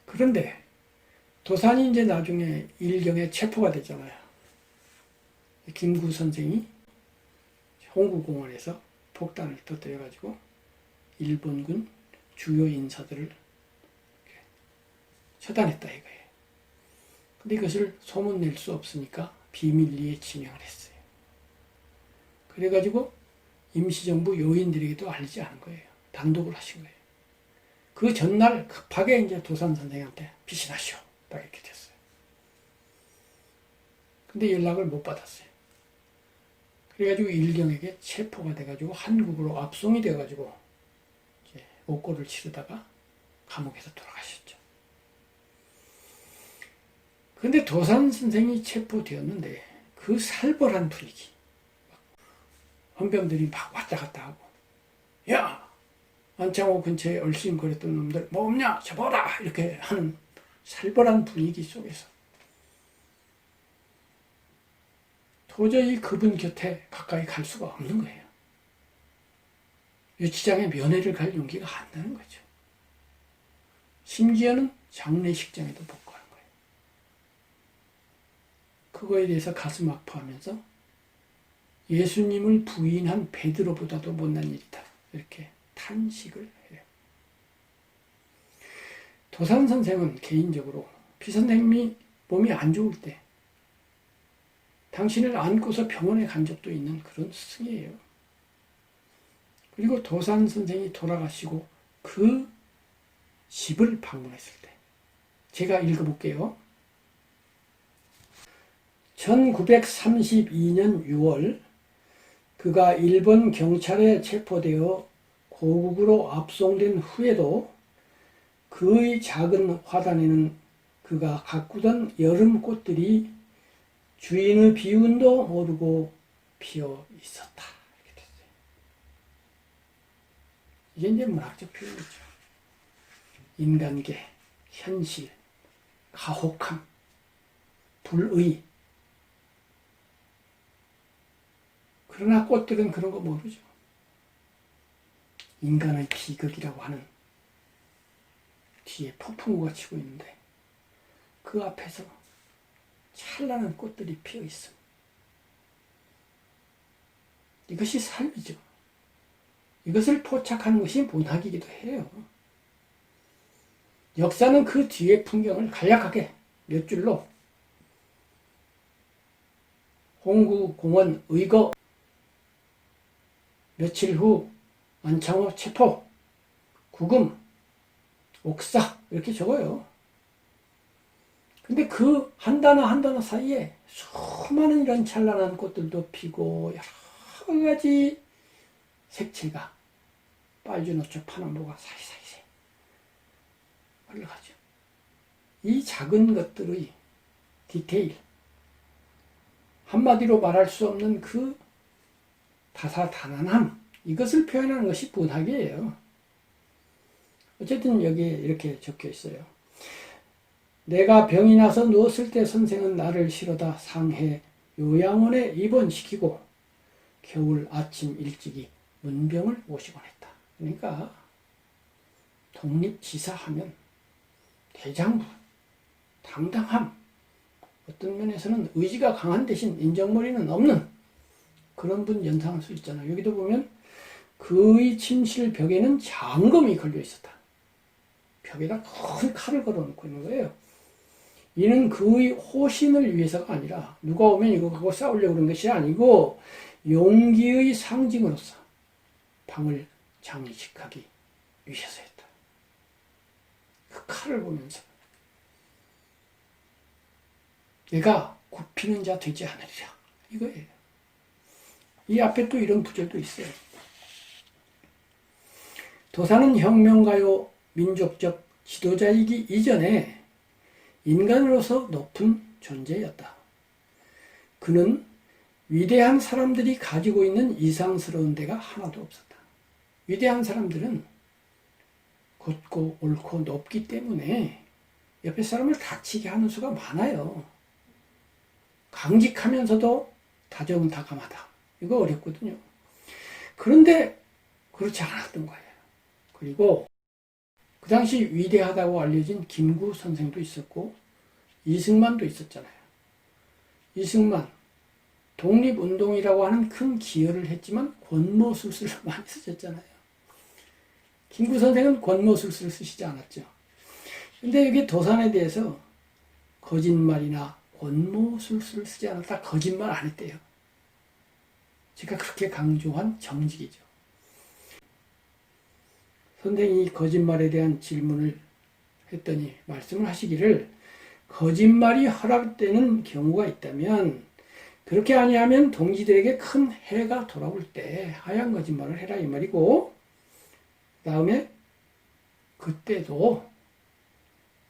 그런데 도산이 이제 나중에 일경에 체포가 됐잖아요. 김구 선생이 홍구공원에서 폭탄을 터뜨려가지고 일본군 주요 인사들을 처단했다 이거예요. 근데 이것을 소문낼 수 없으니까 비밀리에 지명을 했어요. 그래가지고 임시정부 요인들에게도 알리지 않은 거예요. 단독을 하신 거예요. 그 전날 급하게 이제 도산 선생한테 피신하시오. 딱 이렇게 됐어요. 근데 연락을 못 받았어요. 그래가지고 일경에게 체포가 돼가지고 한국으로 압송이 돼가지고 이제 옥고를 치르다가 감옥에서 돌아가셨죠. 근데 도산 선생이 체포되었는데 그 살벌한 분위기, 헌병들이 막 왔다 갔다 하고, 야 안창호 근처에 얼씬거렸던 놈들 뭐 없냐 잡아라 이렇게 하는 살벌한 분위기 속에서 도저히 그분 곁에 가까이 갈 수가 없는 거예요. 유치장에 면회를 갈 용기가 안 나는 거죠. 심지어는 장례식장에도 못 가는 거예요. 그거에 대해서 가슴 아파하면서 예수님을 부인한 베드로보다도 못난 일이다 이렇게 탄식을 해요. 도산 선생은 개인적으로 피 선생님이 몸이 안 좋을 때 당신을 안고서 병원에 간 적도 있는 그런 스승이에요. 그리고 도산 선생이 돌아가시고 그 집을 방문했을 때 제가 읽어볼게요. 1932년 6월 그가 일본 경찰에 체포되어 고국으로 압송된 후에도 그의 작은 화단에는 그가 가꾸던 여름 꽃들이 주인의 비운도 모르고 피어 있었다. 이렇게 됐어요. 이게 이제 문학적 표현이죠. 인간계, 현실, 가혹함, 불의. 그러나 꽃들은 그런 거 모르죠. 인간의 비극이라고 하는 뒤에 폭풍우가 치고 있는데 그 앞에서 찬란한 꽃들이 피어 있습니다. 이것이 삶이죠. 이것을 포착하는 것이 문학이기도 해요. 역사는 그 뒤의 풍경을 간략하게 몇 줄로 홍구공원 의거 며칠 후 안창호 체포 구금 옥사 이렇게 적어요. 근데 그 한 단어 한 단어 사이에 수많은 이런 찬란한 꽃들도 피고 여러 가지 색채가 빨주노초 파남보가 사이사이에 흘러가죠. 이 작은 것들의 디테일, 한마디로 말할 수 없는 그 다사다난함, 이것을 표현하는 것이 문학이에요. 어쨌든 여기에 이렇게 적혀 있어요. 내가 병이 나서 누웠을 때 선생은 나를 실어다 상해 요양원에 입원시키고 겨울 아침 일찍이 문병을 모시곤 했다. 그러니까 독립지사하면 대장부, 당당함, 어떤 면에서는 의지가 강한 대신 인정머리는 없는 그런 분 연상할 수 있잖아요. 여기도 보면 그의 침실 벽에는 장검이 걸려 있었다. 벽에다 큰 칼을 걸어놓고 있는 거예요. 이는 그의 호신을 위해서가 아니라 누가 오면 이거 갖고 싸우려고 그런 것이 아니고 용기의 상징으로서 방을 장식하기 위해서였다. 그 칼을 보면서 내가 굽히는 자 되지 않으리라 이거예요. 이 앞에 또 이런 구절도 있어요. 도산은 혁명가요 민족적 지도자이기 이전에 인간으로서 높은 존재였다. 그는 위대한 사람들이 가지고 있는 이상스러운 데가 하나도 없었다. 위대한 사람들은 곧고 옳고 높기 때문에 옆에 사람을 다치게 하는 수가 많아요. 강직하면서도 다정다감하다. 이거 어렵거든요. 그런데 그렇지 않았던 거예요. 그리고 그 당시 위대하다고 알려진 김구 선생도 있었고 이승만도 있었잖아요. 이승만 독립운동이라고 하는 큰 기여를 했지만 권모술수를 많이 쓰셨잖아요. 김구 선생은 권모술수를 쓰시지 않았죠. 근데 여기 도산에 대해서 거짓말이나 권모술수를 쓰지 않았다. 거짓말 안 했대요. 제가 그렇게 강조한 정직이죠. 선생이 거짓말에 대한 질문을 했더니 말씀을 하시기를 거짓말이 허락되는 경우가 있다면 그렇게 아니하면 동지들에게 큰 해가 돌아올 때 하얀 거짓말을 해라 이 말이고 그다음에 그때도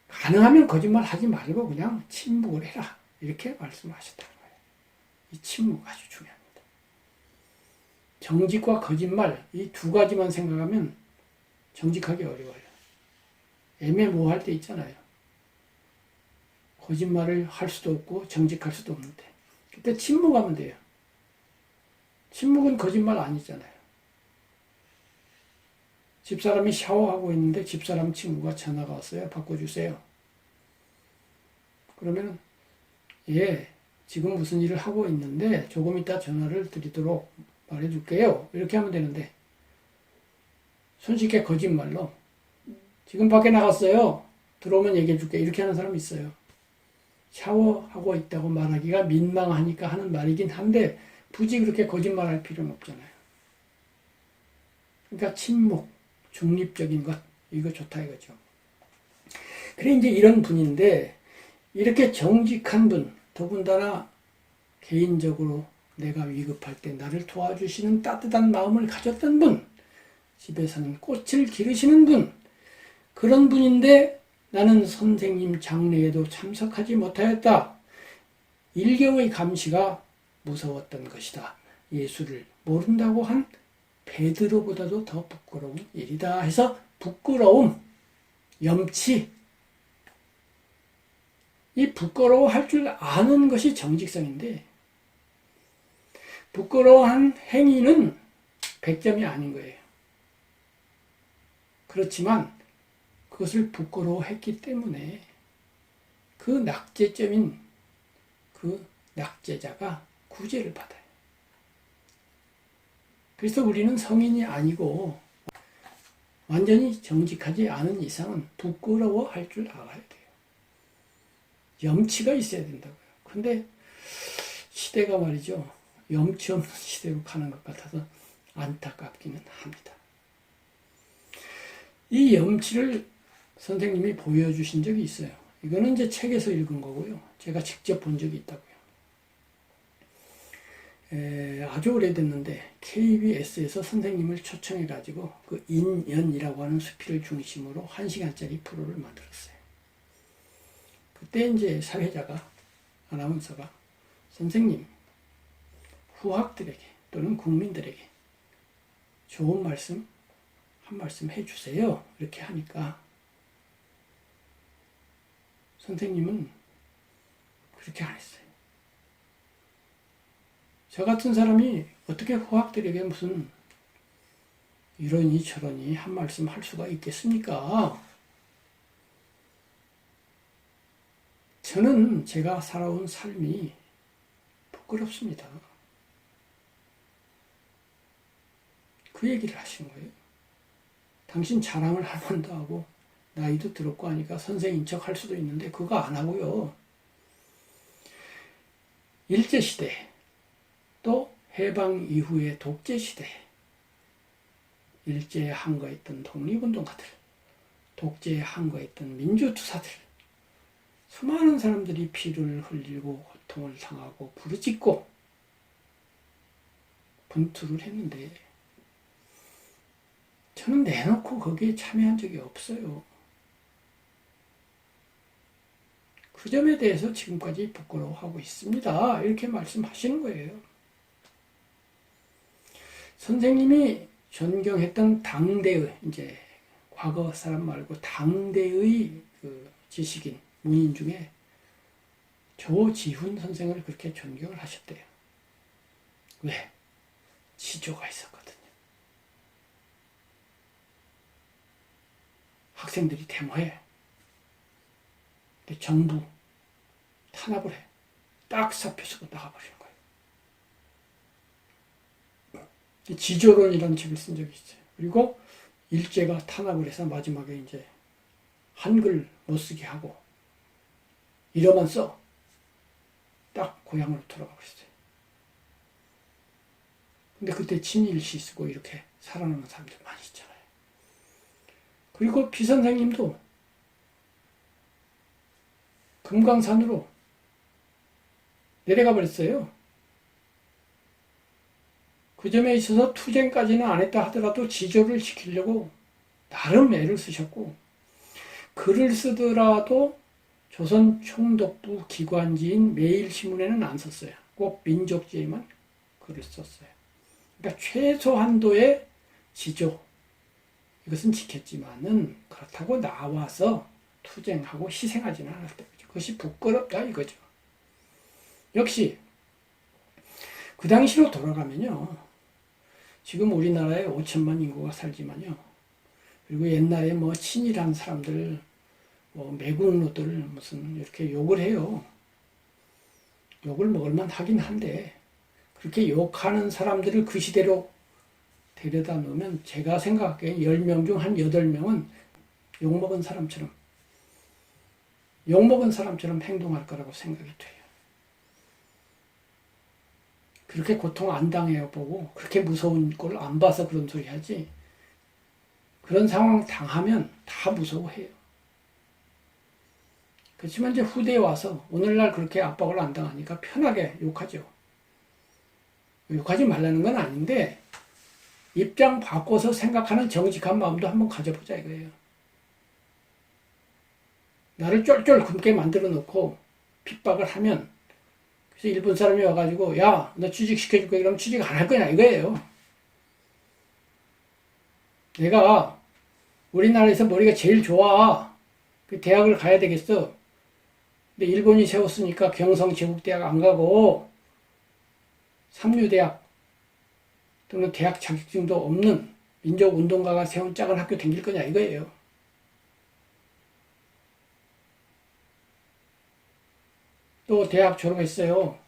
가능하면 거짓말 하지 말고 그냥 침묵을 해라 이렇게 말씀하셨다는 거예요. 이 침묵 아주 중요합니다. 정직과 거짓말 이 두 가지만 생각하면 정직하기 어려워요. 애매모호할 때 있잖아요. 거짓말을 할 수도 없고 정직할 수도 없는데 그때 침묵하면 돼요. 침묵은 거짓말 아니잖아요. 집사람이 샤워하고 있는데 집사람 친구가 전화가 왔어요. 바꿔주세요. 그러면 예, 지금 무슨 일을 하고 있는데 조금 이따 전화를 드리도록 말해줄게요. 이렇게 하면 되는데 손쉽게 거짓말로 지금 밖에 나갔어요. 들어오면 얘기해줄게. 이렇게 하는 사람이 있어요. 샤워하고 있다고 말하기가 민망하니까 하는 말이긴 한데 굳이 그렇게 거짓말할 필요는 없잖아요. 그러니까 침묵, 중립적인 것 이거 좋다 이거죠. 그래 이제 이런 분인데 이렇게 정직한 분, 더군다나 개인적으로 내가 위급할 때 나를 도와주시는 따뜻한 마음을 가졌던 분, 집에서는 꽃을 기르시는 분, 그런 분인데 나는 선생님 장례에도 참석하지 못하였다. 일경의 감시가 무서웠던 것이다. 예수를 모른다고 한 베드로보다도 더 부끄러운 일이다 해서 부끄러움, 염치, 이 부끄러워할 줄 아는 것이 정직성인데 부끄러워한 행위는 100점이 아닌 거예요. 그렇지만 그것을 부끄러워했기 때문에 그 낙제점인 그 낙제자가 구제를 받아요. 그래서 우리는 성인이 아니고 완전히 정직하지 않은 이상은 부끄러워할 줄 알아야 돼요. 염치가 있어야 된다고요. 근데 시대가 말이죠. 염치 없는 시대로 가는 것 같아서 안타깝기는 합니다. 이 염치를 선생님이 보여주신 적이 있어요. 이거는 이제 책에서 읽은 거고요. 제가 직접 본 적이 있다고요. 아주 오래됐는데 KBS에서 선생님을 초청해가지고 그 인연이라고 하는 수필을 중심으로 1시간짜리 프로를 만들었어요. 그때 이제 사회자가, 아나운서가 선생님, 후학들에게 또는 국민들에게 좋은 말씀, 한 말씀 해주세요. 이렇게 하니까 선생님은 그렇게 안 했어요. 저 같은 사람이 어떻게 후학들에게 무슨 이러니 저러니 한 말씀 할 수가 있겠습니까? 저는 제가 살아온 삶이 부끄럽습니다. 그 얘기를 하신 거예요. 당신 자랑을 할 만도 하고 나이도 들었고 하니까 선생인 척 할 수도 있는데 그거 안 하고요. 일제시대 또 해방 이후의 독재시대 일제에 항거했던 독립운동가들 독재에 항거했던 민주투사들 수많은 사람들이 피를 흘리고 고통을 당하고 부르짖고 분투를 했는데 저는 내놓고 거기에 참여한 적이 없어요. 그 점에 대해서 지금까지 부끄러워하고 있습니다. 이렇게 말씀하시는 거예요. 선생님이 존경했던 당대의, 이제 과거 사람 말고 당대의 그 지식인, 문인 중에 조지훈 선생을 그렇게 존경을 하셨대요. 왜? 지조가 있었거든요. 학생들이 데모해. 근데 정부 탄압을 해. 딱 사표 쓰고 나가버리는 거예요. 지조론이라는 책을 쓴 적이 있어요. 그리고 일제가 탄압을 해서 마지막에 이제 한글 못 쓰게 하고 이러만 써. 딱 고향으로 돌아가 버렸어요. 근데 그때 친일시 쓰고 이렇게 살아남은 사람들 많이 있잖아요. 그리고 비 선생님도 금강산으로 내려가 버렸어요. 그 점에 있어서 투쟁까지는 안 했다 하더라도 지조를 지키려고 나름 애를 쓰셨고, 글을 쓰더라도 조선 총독부 기관지인 매일신문에는 안 썼어요. 꼭 민족지에만 글을 썼어요. 그러니까 최소한도의 지조, 이것은 지켰지만은 그렇다고 나와서 투쟁하고 희생하지는 않았다. 그것이 부끄럽다 이거죠. 역시 그 당시로 돌아가면요, 지금 우리나라에 5천만 인구가 살지만요, 그리고 옛날에 뭐 친일한 사람들, 뭐 매국노들 무슨 이렇게 욕을 해요. 욕을 먹을만 하긴 한데, 그렇게 욕하는 사람들을 그 시대로 데려다 놓으면 제가 생각하기에 10명 중 한 8명은 욕먹은 사람처럼 행동할 거라고 생각이 돼요. 그렇게 고통 안 당해보고 그렇게 무서운 걸 안 봐서 그런 소리 하지, 그런 상황 당하면 다 무서워해요. 그렇지만 이제 후대에 와서 오늘날 그렇게 압박을 안 당하니까 편하게 욕하죠. 욕하지 말라는 건 아닌데 입장 바꿔서 생각하는 정직한 마음도 한번 가져보자 이거예요. 나를 쫄쫄 굶게 만들어 놓고 핍박을 하면, 그래서 일본 사람이 와가지고 야, 너 취직시켜줄 거야. 그러면 취직 안 할 거냐 이거예요. 내가 우리나라에서 머리가 제일 좋아. 그 대학을 가야 되겠어. 근데 일본이 세웠으니까 경성제국대학 안 가고 삼류대학 또는 대학 자격증도 없는 민족운동가가 세운 작은 학교 다닐 거냐 이거예요. 또 대학 졸업했어요.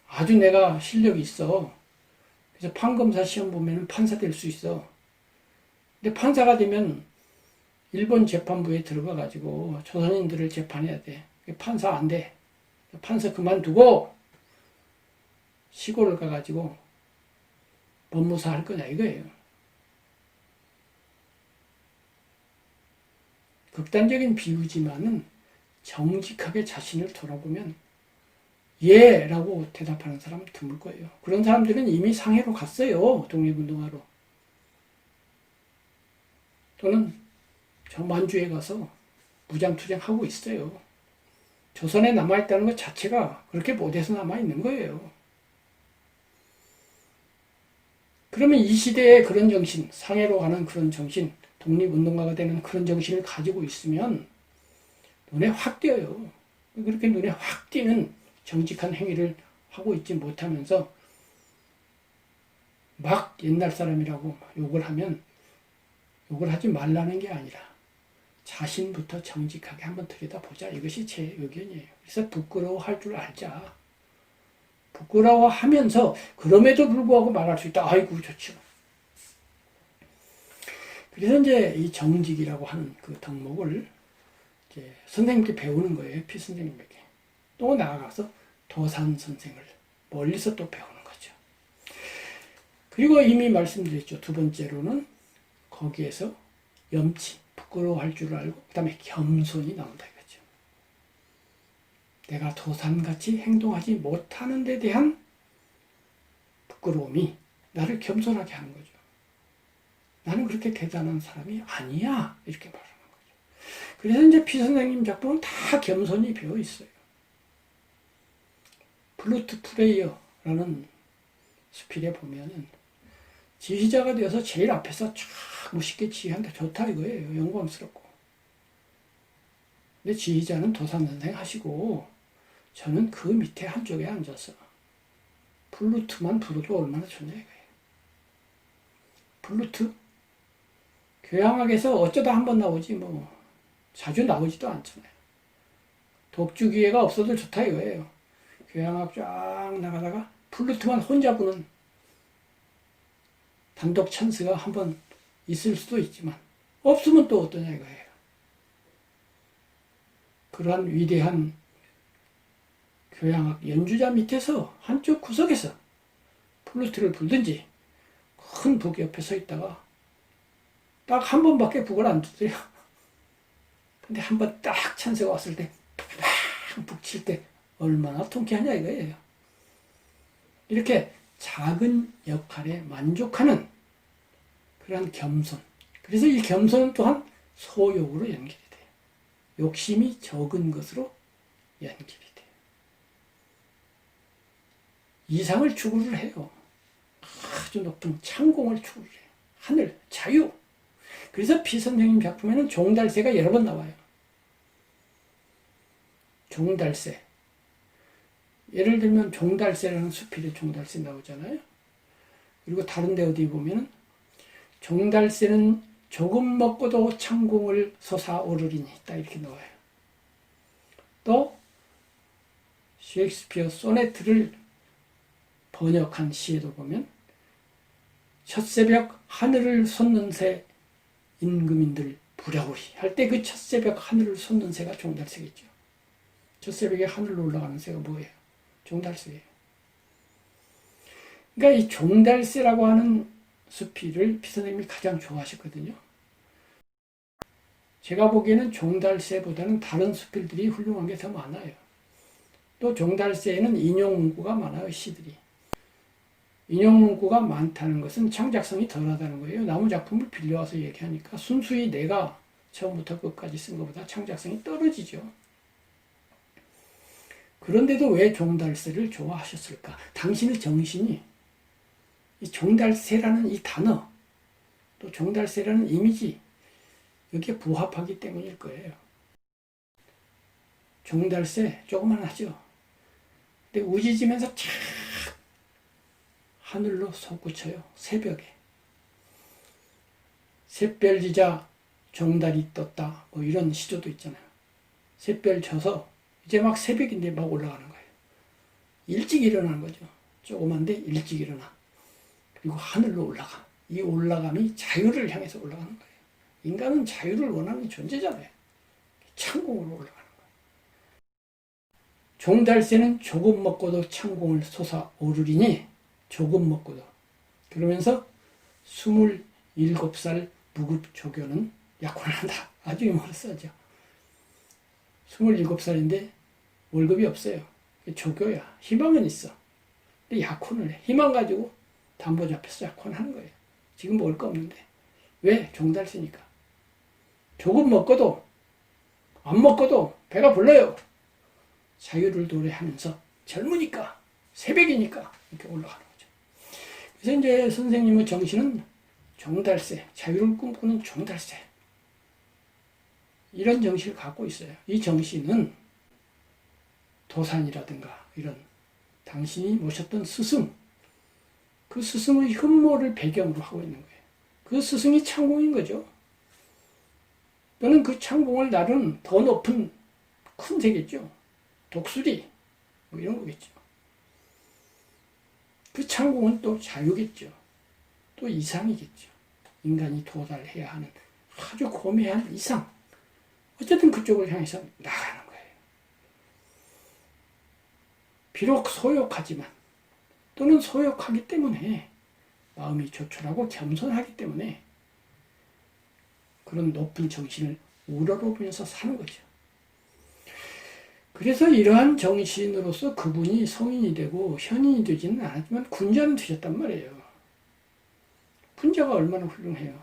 아주 내가 실력이 있어. 그래서 판검사 시험 보면 판사 될 수 있어. 근데 판사가 되면 일본 재판부에 들어가가지고 조선인들을 재판해야 돼. 판사 안 돼. 판사 그만두고 시골을 가가지고 법무사 할 거냐 이거예요. 극단적인 비유지만은 정직하게 자신을 돌아보면 예 라고 대답하는 사람 드물 거예요. 그런 사람들은 이미 상해로 갔어요. 독립운동하러. 또는 저 만주에 가서 무장투쟁하고 있어요. 조선에 남아있다는 것 자체가 그렇게 못해서 남아있는 거예요. 그러면 이 시대에 그런 정신, 상해로 가는 그런 정신, 독립운동가가 되는 그런 정신을 가지고 있으면 눈에 확 띄어요. 그렇게 눈에 확 띄는 정직한 행위를 하고 있지 못하면서 막 옛날 사람이라고 욕을 하면 욕을 하지 말라는 게 아니라 자신부터 정직하게 한번 들여다보자. 이것이 제 의견이에요. 그래서 부끄러워할 줄 알자. 부끄러워하면서 그럼에도 불구하고 말할 수 있다. 아이고 좋죠. 그래서 이제 이 정직이라고 하는 그 덕목을 이제 선생님께 배우는 거예요. 피 선생님에게. 또 나아가서 도산 선생을 멀리서 또 배우는 거죠. 그리고 이미 말씀드렸죠. 두 번째로는 거기에서 염치, 부끄러워할 줄 알고 그 다음에 겸손이 나온다 이거죠. 내가 도산같이 행동하지 못하는 데 대한 부끄러움이 나를 겸손하게 하는 거죠. 나는 그렇게 대단한 사람이 아니야 이렇게 말하는 거죠. 그래서 이제 피 선생님 작품은 다 겸손이 배어 있어요. 플루트 플레이어라는 수필에 보면은 지휘자가 되어서 제일 앞에서 쫙 멋있게 지휘한다. 좋다 이거예요. 영광스럽고. 근데 지휘자는 도산선생 하시고 저는 그 밑에 한쪽에 앉아서 플루트만 불어도 얼마나 좋냐 이거예요. 플루트? 교향악에서 어쩌다 한번 나오지 뭐 자주 나오지도 않잖아요. 독주 기회가 없어도 좋다 이거예요. 교향악 쫙 나가다가 플루트만 혼자 부는 단독 찬스가 한번 있을 수도 있지만 없으면 또 어떠냐 이거예요. 그러한 위대한 교향악 연주자 밑에서 한쪽 구석에서 플루트를 불든지 큰 북 옆에 서 있다가 딱 한 번밖에 북을 안 두드려. 근데 한 번 딱 찬스가 왔을 때 팍 북 칠 때 얼마나 통쾌하냐 이거예요. 이렇게 작은 역할에 만족하는 그런 겸손. 그래서 이 겸손은 또한 소욕으로 연결이 돼요. 욕심이 적은 것으로 연결이 돼요. 이상을 추구를 해요. 아주 높은 창공을 추구를 해요. 하늘, 자유. 그래서 피 선생님 작품에는 종달새가 여러 번 나와요. 종달새. 예를 들면 종달새라는 수필에 종달새 나오잖아요. 그리고 다른 데 어디 보면은 종달새는 조금 먹고도 창공을 솟아오르리니 딱 이렇게 나와요. 또 셰익스피어 소네트를 번역한 시에도 보면 첫새벽 하늘을 솟는 새 임금인들 부랴오리 할 때 그 첫새벽 하늘을 솟는 새가 종달새겠죠. 첫새벽에 하늘로 올라가는 새가 뭐예요? 종달새예요. 그러니까 이 종달새라고 하는 수필을 피선생님이 가장 좋아하셨거든요. 제가 보기에는 종달새보다는 다른 수필들이 훌륭한 게 더 많아요. 또 종달새에는 인용 문구가 많아요. 시들이. 인용 문구가 많다는 것은 창작성이 덜하다는 거예요. 남의 작품을 빌려와서 얘기하니까 순수히 내가 처음부터 끝까지 쓴 것보다 창작성이 떨어지죠. 그런데도 왜 종달새를 좋아하셨을까? 당신의 정신이 이 종달새라는 이 단어, 또 종달새라는 이미지, 여기에 부합하기 때문일 거예요. 종달새 조그만하죠. 근데 우지지면서 착 하늘로 솟구쳐요. 새벽에. 샛별지자 종달이 떴다. 뭐 이런 시조도 있잖아요. 샛별 져서 이제 막 새벽인데 막 올라가는 거예요. 일찍 일어나는 거죠. 조그만데 일찍 일어나. 그리고 하늘로 올라가. 이 올라감이 자유를 향해서 올라가는 거예요. 인간은 자유를 원하는 존재잖아요. 창공으로 올라가는 거예요. 종달새는 조금 먹고도 창공을 솟아오르리니 조금 먹고도. 그러면서 27살 무급 조교는 약혼을 한다. 아주 유머를 써죠. 27살인데 월급이 없어요. 조교야. 희망은 있어. 근데 약혼을 해. 희망 가지고 담보 잡혀서 약혼하는 거예요. 지금 먹을 거 없는데. 왜? 종달새니까. 조금 먹고도 안 먹고도 배가 불러요. 자유를 노래하면서 젊으니까 새벽이니까 이렇게 올라가는 거죠. 그래서 이제 선생님의 정신은 종달새, 자유를 꿈꾸는 종달새. 이런 정신을 갖고 있어요. 이 정신은 도산이라든가 이런 당신이 모셨던 스승, 그 스승의 흠모를 배경으로 하고 있는 거예요. 그 스승이 창공인 거죠. 또는 그 창공을 나른 더 높은 큰 세계죠. 독수리 뭐 이런 거겠죠. 그 창공은 또 자유겠죠. 또 이상이겠죠. 인간이 도달해야 하는 아주 고매한 이상. 어쨌든 그쪽을 향해서 나가는 거예요. 비록 소욕하지만 또는 소욕하기 때문에 마음이 조촐하고 겸손하기 때문에 그런 높은 정신을 우러러보면서 사는 거죠. 그래서 이러한 정신으로서 그분이 성인이 되고 현인이 되지는 않았지만 군자는 되셨단 말이에요. 군자가 얼마나 훌륭해요.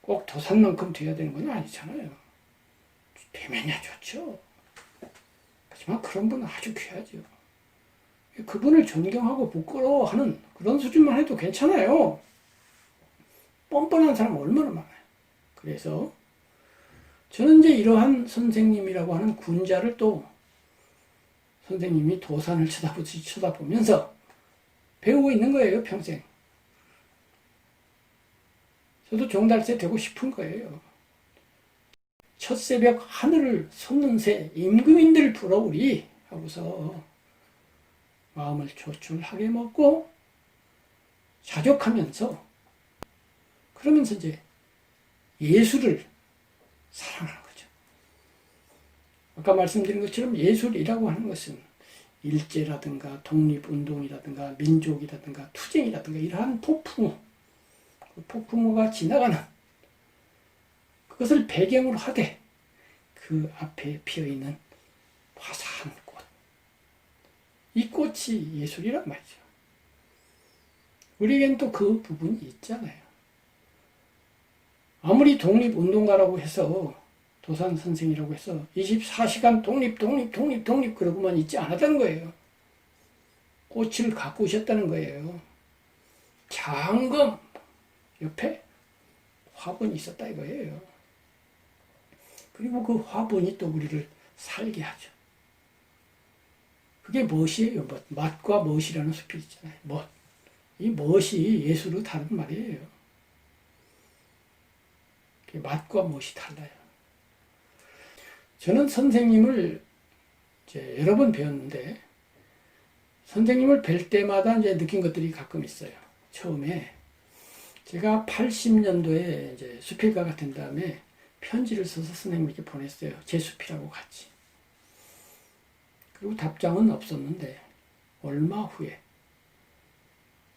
꼭 도산만큼 돼야 되는 건 아니잖아요. 되면야 좋죠. 하지만 그런 분은 아주 귀하죠. 그분을 존경하고 부끄러워하는 그런 수준만 해도 괜찮아요. 뻔뻔한 사람 얼마나 많아요. 그래서 저는 이제 이러한 선생님이라고 하는 군자를 또 선생님이 도산을 쳐다보면서 배우고 있는 거예요, 평생. 저도 종달새 되고 싶은 거예요. 첫 새벽 하늘을 솟는 새 임금인들 불어오리 하고서 마음을 조촐하게 먹고 자족하면서 그러면서 이제 예술을 사랑하는 거죠. 아까 말씀드린 것처럼 예술이라고 하는 것은 일제라든가 독립운동이라든가 민족이라든가 투쟁이라든가 이러한 폭풍우, 그 폭풍우가 지나가는 그것을 배경으로 하되 그 앞에 피어있는 화사한 꽃, 이 꽃이 예술이란 말이죠. 우리에겐 또 그 부분이 있잖아요. 아무리 독립운동가라고 해서 도산 선생이라고 해서 24시간 독립 그러고만 있지 않았다는 거예요. 꽃을 가꾸셨다는 거예요. 장검 옆에 화분이 있었다 이거예요. 그리고 그 화분이 또 우리를 살게 하죠. 그게 멋이에요. 멋. 맛과 멋이라는 수필 있잖아요. 멋. 이 멋이 예수로 다른 말이에요. 맛과 멋이 달라요. 저는 선생님을 이제 여러 번 배웠는데 선생님을 뵐 때마다 이제 느낀 것들이 가끔 있어요. 처음에 제가 80년도에 이제 수필가가 된 다음에 편지를 써서 선생님에게 보냈어요. 제 수필하고 같이. 그리고 답장은 없었는데 얼마 후에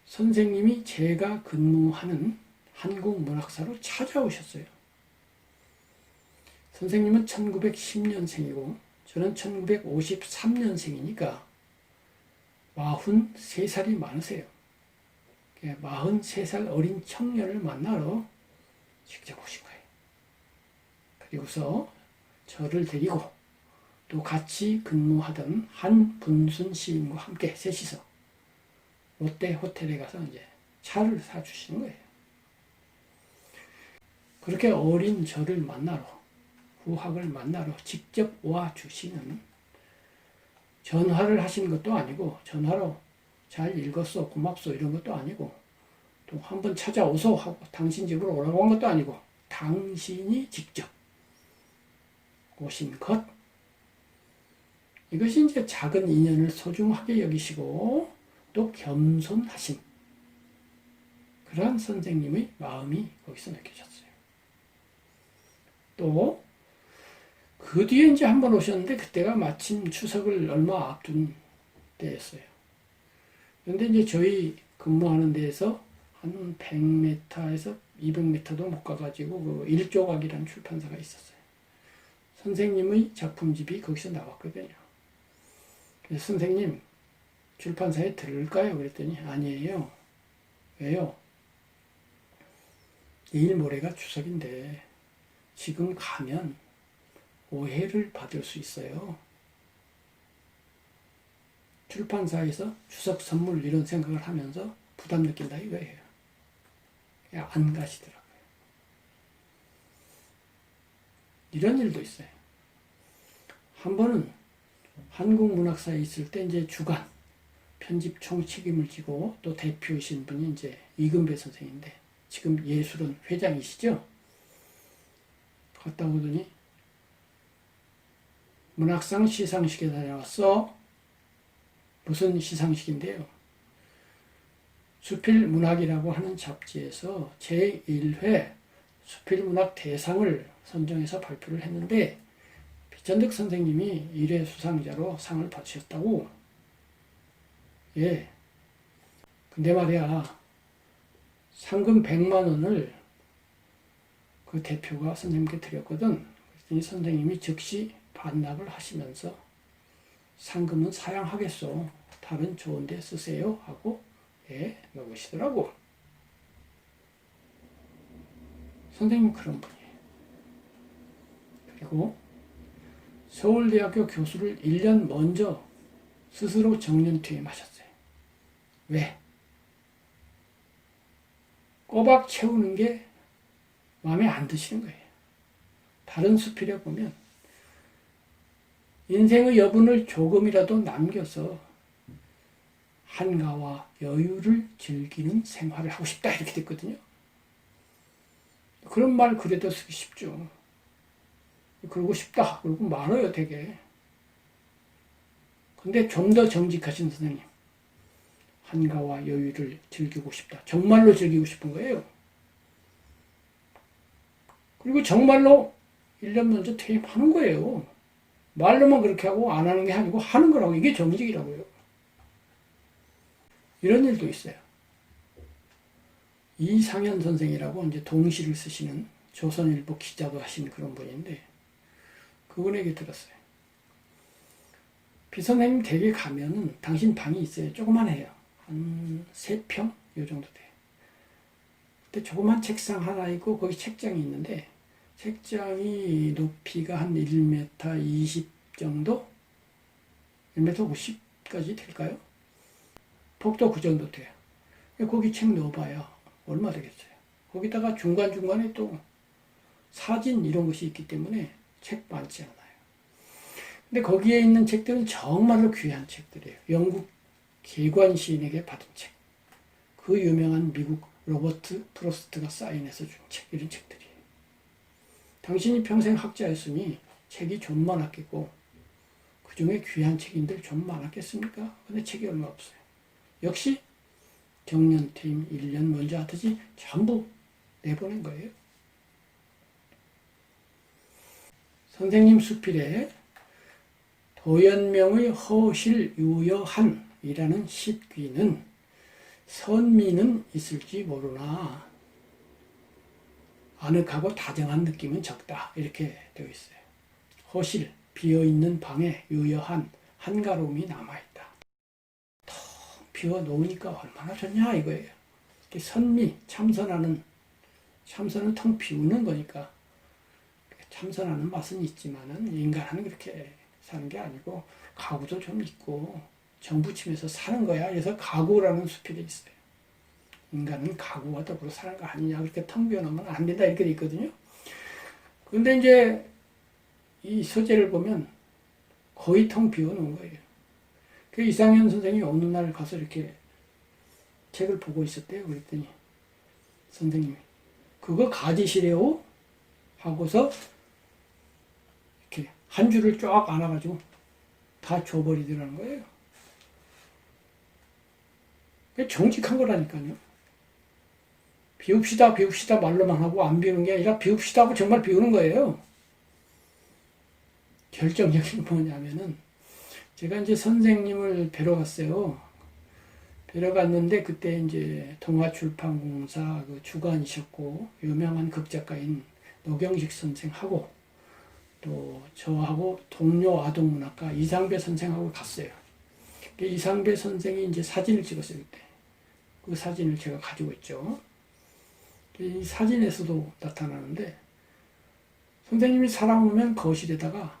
선생님이 제가 근무하는 한국문학사로 찾아오셨어요. 선생님은 1910년생이고 저는 1953년생이니까 43살이 많으세요. 43살 어린 청년을 만나러 직접 오신 거예요. 그리고서 저를 데리고 또 같이 근무하던 한분순 시인과 함께 셋이서 롯데 호텔에 가서 이제 차를 사주시는 거예요. 그렇게 어린 저를 만나러 후학을 만나러 직접 와 주시는 전화를 하신 것도 아니고 전화로 잘 읽었어 고맙소 이런 것도 아니고 또 한번 찾아오소 하고 당신 집으로 오라고 한 것도 아니고 당신이 직접 오신 것 이것이 이제 작은 인연을 소중하게 여기시고 또 겸손하신 그러한 선생님의 마음이 거기서 느껴졌어요. 또 그 뒤에 이제 한번 오셨는데 그때가 마침 추석을 얼마 앞둔 때였어요. 그런데 이제 저희 근무하는 데에서 한 100m에서 200m도 못 가가지고 그 일조각이라는 출판사가 있었어요. 선생님의 작품집이 거기서 나왔거든요. 그래서 선생님 출판사에 들을까요? 그랬더니 아니에요. 왜요? 내일 모레가 추석인데 지금 가면 오해를 받을 수 있어요. 출판사에서 추석 선물 이런 생각을 하면서 부담 느낀다 이거예요. 그냥 안 가시더라고요. 이런 일도 있어요. 한 번은 한국문학사에 있을 때 이제 주간 편집 총 책임을 지고 또 대표이신 분이 이제 이금배 선생인데 지금 예술원 회장이시죠? 갔다 오더니 문학상 시상식에 다녀왔어. 무슨 시상식인데요? 수필문학이라고 하는 잡지에서 제1회 수필문학 대상을 선정해서 발표를 했는데 비천득 선생님이 1회 수상자로 상을 받으셨다고. 예. 근데 말이야 상금 100만 원을 그 대표가 선생님께 드렸거든. 그랬더니 선생님이 즉시 반납을 하시면서 상금은 사양하겠소. 다른 좋은 데 쓰세요. 하고 예, 넣으시더라고. 선생님은 그런 분이에요. 그리고 서울대학교 교수를 1년 먼저 스스로 정년퇴임하셨어요. 왜? 꼬박 채우는 게 마음에 안 드시는 거예요. 다른 수필에 보면 인생의 여분을 조금이라도 남겨서 한가와 여유를 즐기는 생활을 하고 싶다 이렇게 됐거든요. 그런 말 그래도 쓰기 쉽죠. 그러고 싶다 그러고 많아요 되게. 근데 좀 더 정직하신 선생님, 한가와 여유를 즐기고 싶다. 정말로 즐기고 싶은 거예요. 그리고 정말로 1년 먼저 퇴임하는 거예요. 말로만 그렇게 하고 안 하는 게 아니고 하는 거라고. 이게 정직이라고요. 이런 일도 있어요. 이상현 선생이라고 이제 동시를 쓰시는 조선일보 기자도 하신 그런 분인데 그분에게 들었어요. 비선생님 댁에 가면은 당신 방이 있어요. 조그만해요. 한 3평? 요 정도 돼요. 근데 조그만 책상 하나 있고 거기 책장이 있는데 책장이 높이가 한 1m 20 정도? 1m 50까지 될까요? 폭도 그 정도 돼요. 거기 책 넣어봐요. 얼마 되겠어요. 거기다가 중간중간에 또 사진 이런 것이 있기 때문에 책 많지 않아요. 근데 거기에 있는 책들은 정말로 귀한 책들이에요. 영국 계관 시인에게 받은 책. 그 유명한 미국 로버트 프로스트가 사인해서 준 책, 이런 책들이에요. 당신이 평생 학자였으니 책이 좀 많았겠고 그 중에 귀한 책인들 좀 많았겠습니까? 근데 책이 얼마 없어요. 역시 정년퇴임 1년 먼저 하듯이 전부 내보낸 거예요. 선생님 수필에 도연명의 허실유여한이라는 십귀는 선미는 있을지 모르나 아늑하고 다정한 느낌은 적다. 이렇게 되어 있어요. 허실, 비어있는 방에 유여한 한가로움이 남아있다. 텅 비워놓으니까 얼마나 좋냐 이거예요. 선미, 참선은 텅 비우는 거니까 참선하는 맛은 있지만은 인간은 그렇게 사는 게 아니고 가구도 좀 있고 정부침에서 사는 거야. 그래서 가구라는 수필이 있어요. 인간은 가구와 더불어 사는 거 아니냐. 그렇게 텅 비워놓으면 안 된다. 이렇게 돼 있거든요. 근데 이제 이 서재를 보면 거의 텅 비워놓은 거예요. 그 이상현 선생님이 어느 날 가서 이렇게 책을 보고 있었대요. 그랬더니 선생님이 그거 가지시래요? 하고서 이렇게 한 줄을 쫙 안아가지고 다 줘버리더라는 거예요. 그게 정직한 거라니까요. 비웁시다, 비웁시다 말로만 하고 안 비우는 게 아니라 비웁시다 하고 정말 비우는 거예요. 결정적인 게 뭐냐면은 제가 이제 선생님을 뵈러 갔어요. 뵈러 갔는데 그때 이제 동아출판공사 그 주관이셨고 유명한 극작가인 노경식 선생하고 또 저하고 동료 아동문학가 이상배 선생하고 갔어요. 이상배 선생이 이제 사진을 찍었어요 그때. 그 사진을 제가 가지고 있죠. 이 사진에서도 나타나는데 선생님이 사람 오면 거실에다가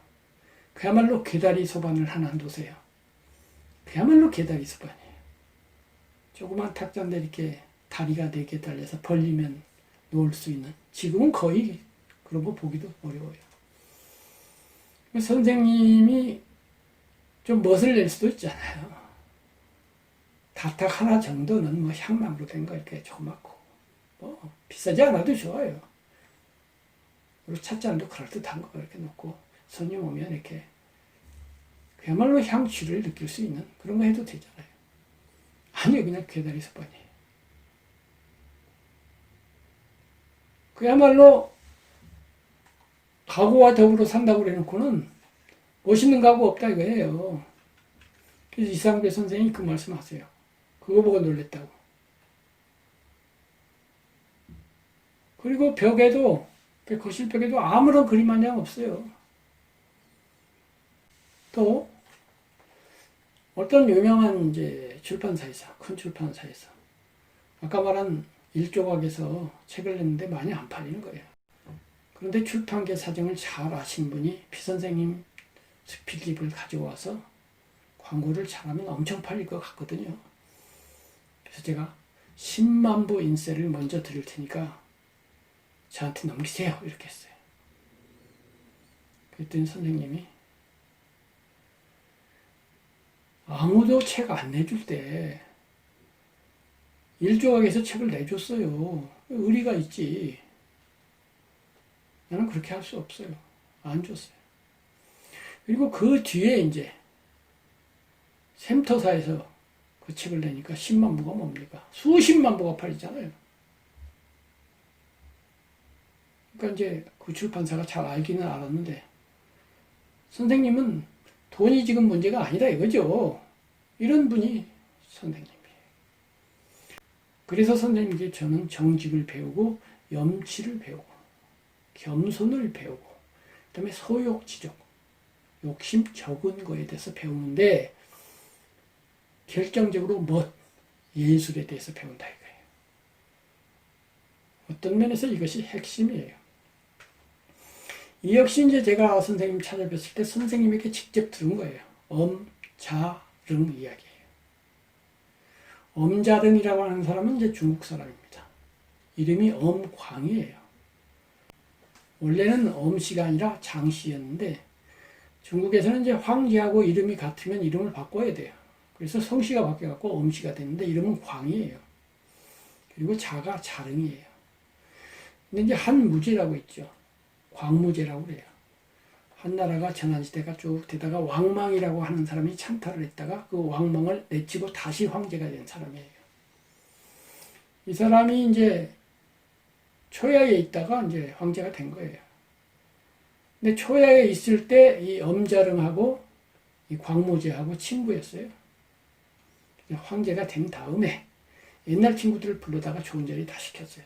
그야말로 개다리 소반을 하나 두세요. 그야말로 개다리 소반이에요. 조그만 탁자인데 이렇게 다리가 4개 달려서 벌리면 놓을 수 있는. 지금은 거의 그런 거 보기도 어려워요. 선생님이 좀 멋을 낼 수도 있잖아요. 다탁 하나 정도는 뭐 향나무로 된 거 이렇게 조그맣고 뭐 비싸지 않아도 좋아요. 그리고 찻잔도 그럴듯한 거 이렇게 놓고 손님 오면 이렇게 그야말로 향취를 느낄 수 있는 그런 거 해도 되잖아요. 아니요, 그냥 개다리 솥반이에요. 그야말로 가구와 더불어 산다고 그래놓고는 멋있는 가구 없다 이거예요. 그래서 이상배 선생님이 그 말씀하세요. 그거 보고 놀랬다고. 그리고 벽에도 거실 벽에도 아무런 그림 한 장 없어요. 또 어떤 유명한 이제 출판사에서 큰 출판사에서 아까 말한 일조각에서 책을 냈는데 많이 안 팔리는 거예요. 그런데 출판계 사정을 잘 아신 분이 피선생님 수필집을 가지고 와서 광고를 잘하면 엄청 팔릴 것 같거든요. 그래서 제가 10만 부 인쇄를 먼저 드릴 테니까 저한테 넘기세요. 이렇게 했어요. 그랬더니 선생님이 아무도 책 안 내줄 때 일조각에서 책을 내줬어요. 의리가 있지. 나는 그렇게 할 수 없어요. 안 줬어요. 그리고 그 뒤에 이제 샘터사에서 그 책을 내니까 10만 부가 뭡니까? 수십만 부가 팔리잖아요. 그러니까 이제 그 출판사가 잘 알기는 알았는데 선생님은 돈이 지금 문제가 아니다 이거죠. 이런 분이 선생님이에요. 그래서 선생님께 저는 정직을 배우고 염치를 배우고 겸손을 배우고 그다음에 소욕지족, 욕심 적은 거에 대해서 배우는데 결정적으로 예술에 대해서 배운다 이거예요. 어떤 면에서 이것이 핵심이에요. 이 역시 이제 제가 선생님 찾아뵀을 때 선생님에게 직접 들은 거예요. 엄자릉 이야기예요. 엄자릉이라고 하는 사람은 이제 중국 사람입니다. 이름이 엄광이에요. 원래는 엄씨가 아니라 장씨였는데 중국에서는 이제 황제하고 이름이 같으면 이름을 바꿔야 돼요. 그래서 성씨가 바뀌어갖고 엄씨가 됐는데 이름은 광이에요. 그리고 자가 자릉이에요. 근데 이제 한무제라고 있죠. 광무제라고 그래요. 한나라가 전환시대가 쭉 되다가 왕망이라고 하는 사람이 찬탈을 했다가 그 왕망을 내치고 다시 황제가 된 사람이에요. 이 사람이 이제 초야에 있다가 이제 황제가 된 거예요. 근데 초야에 있을 때 이 엄자릉하고 이 광무제하고 친구였어요. 황제가 된 다음에 옛날 친구들을 불러다가 좋은 자리 다 시켰어요.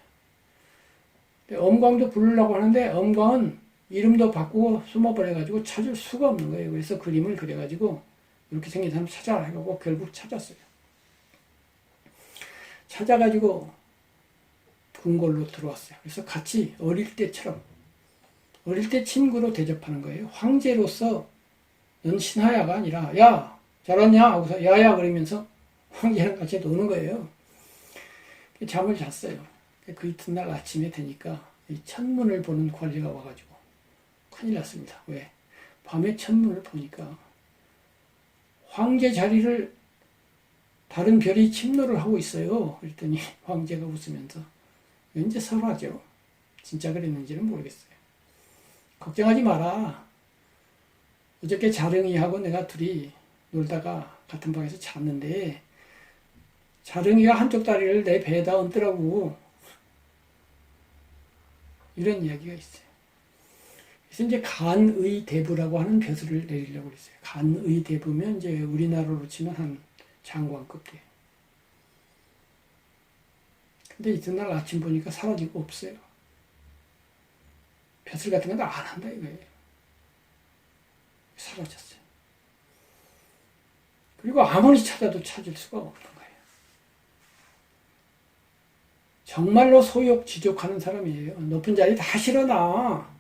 엄광도 부르려고 하는데 엄광은 이름도 바꾸고 숨어버려가지고 찾을 수가 없는 거예요. 그래서 그림을 그려가지고 이렇게 생긴 사람 찾아라 해가지고 결국 찾았어요. 찾아가지고 궁궐로 들어왔어요. 그래서 같이 어릴 때처럼 어릴 때 친구로 대접하는 거예요. 황제로서 넌 신하야가 아니라 야 잘 왔냐 하고서 야야 그러면서 황제랑 같이 노는 거예요. 잠을 잤어요. 그 이튿날 아침에 되니까 천문을 보는 관리가 와가지고 큰일 났습니다. 왜? 밤에 천문을 보니까 황제 자리를 다른 별이 침노를 하고 있어요. 그랬더니 황제가 웃으면서 왠지 설화죠. 진짜 그랬는지는 모르겠어요. 걱정하지 마라. 어저께 자릉이하고 내가 둘이 놀다가 같은 방에서 잤는데 자릉이가 한쪽 다리를 내 배에다 얹더라고. 이런 이야기가 있어요. 그래서 이제 간의대부라고 하는 벼슬을 내리려고 했어요. 간의대부면 이제 우리나라로 치면 한 장관급 돼. 근데 이튿날 아침 보니까 사라지고 없어요. 벼슬 같은 건 안 한다 이거예요. 사라졌어요. 그리고 아무리 찾아도 찾을 수가 없는 거예요. 정말로 소욕지족하는 사람이에요. 높은 자리 다 싫어나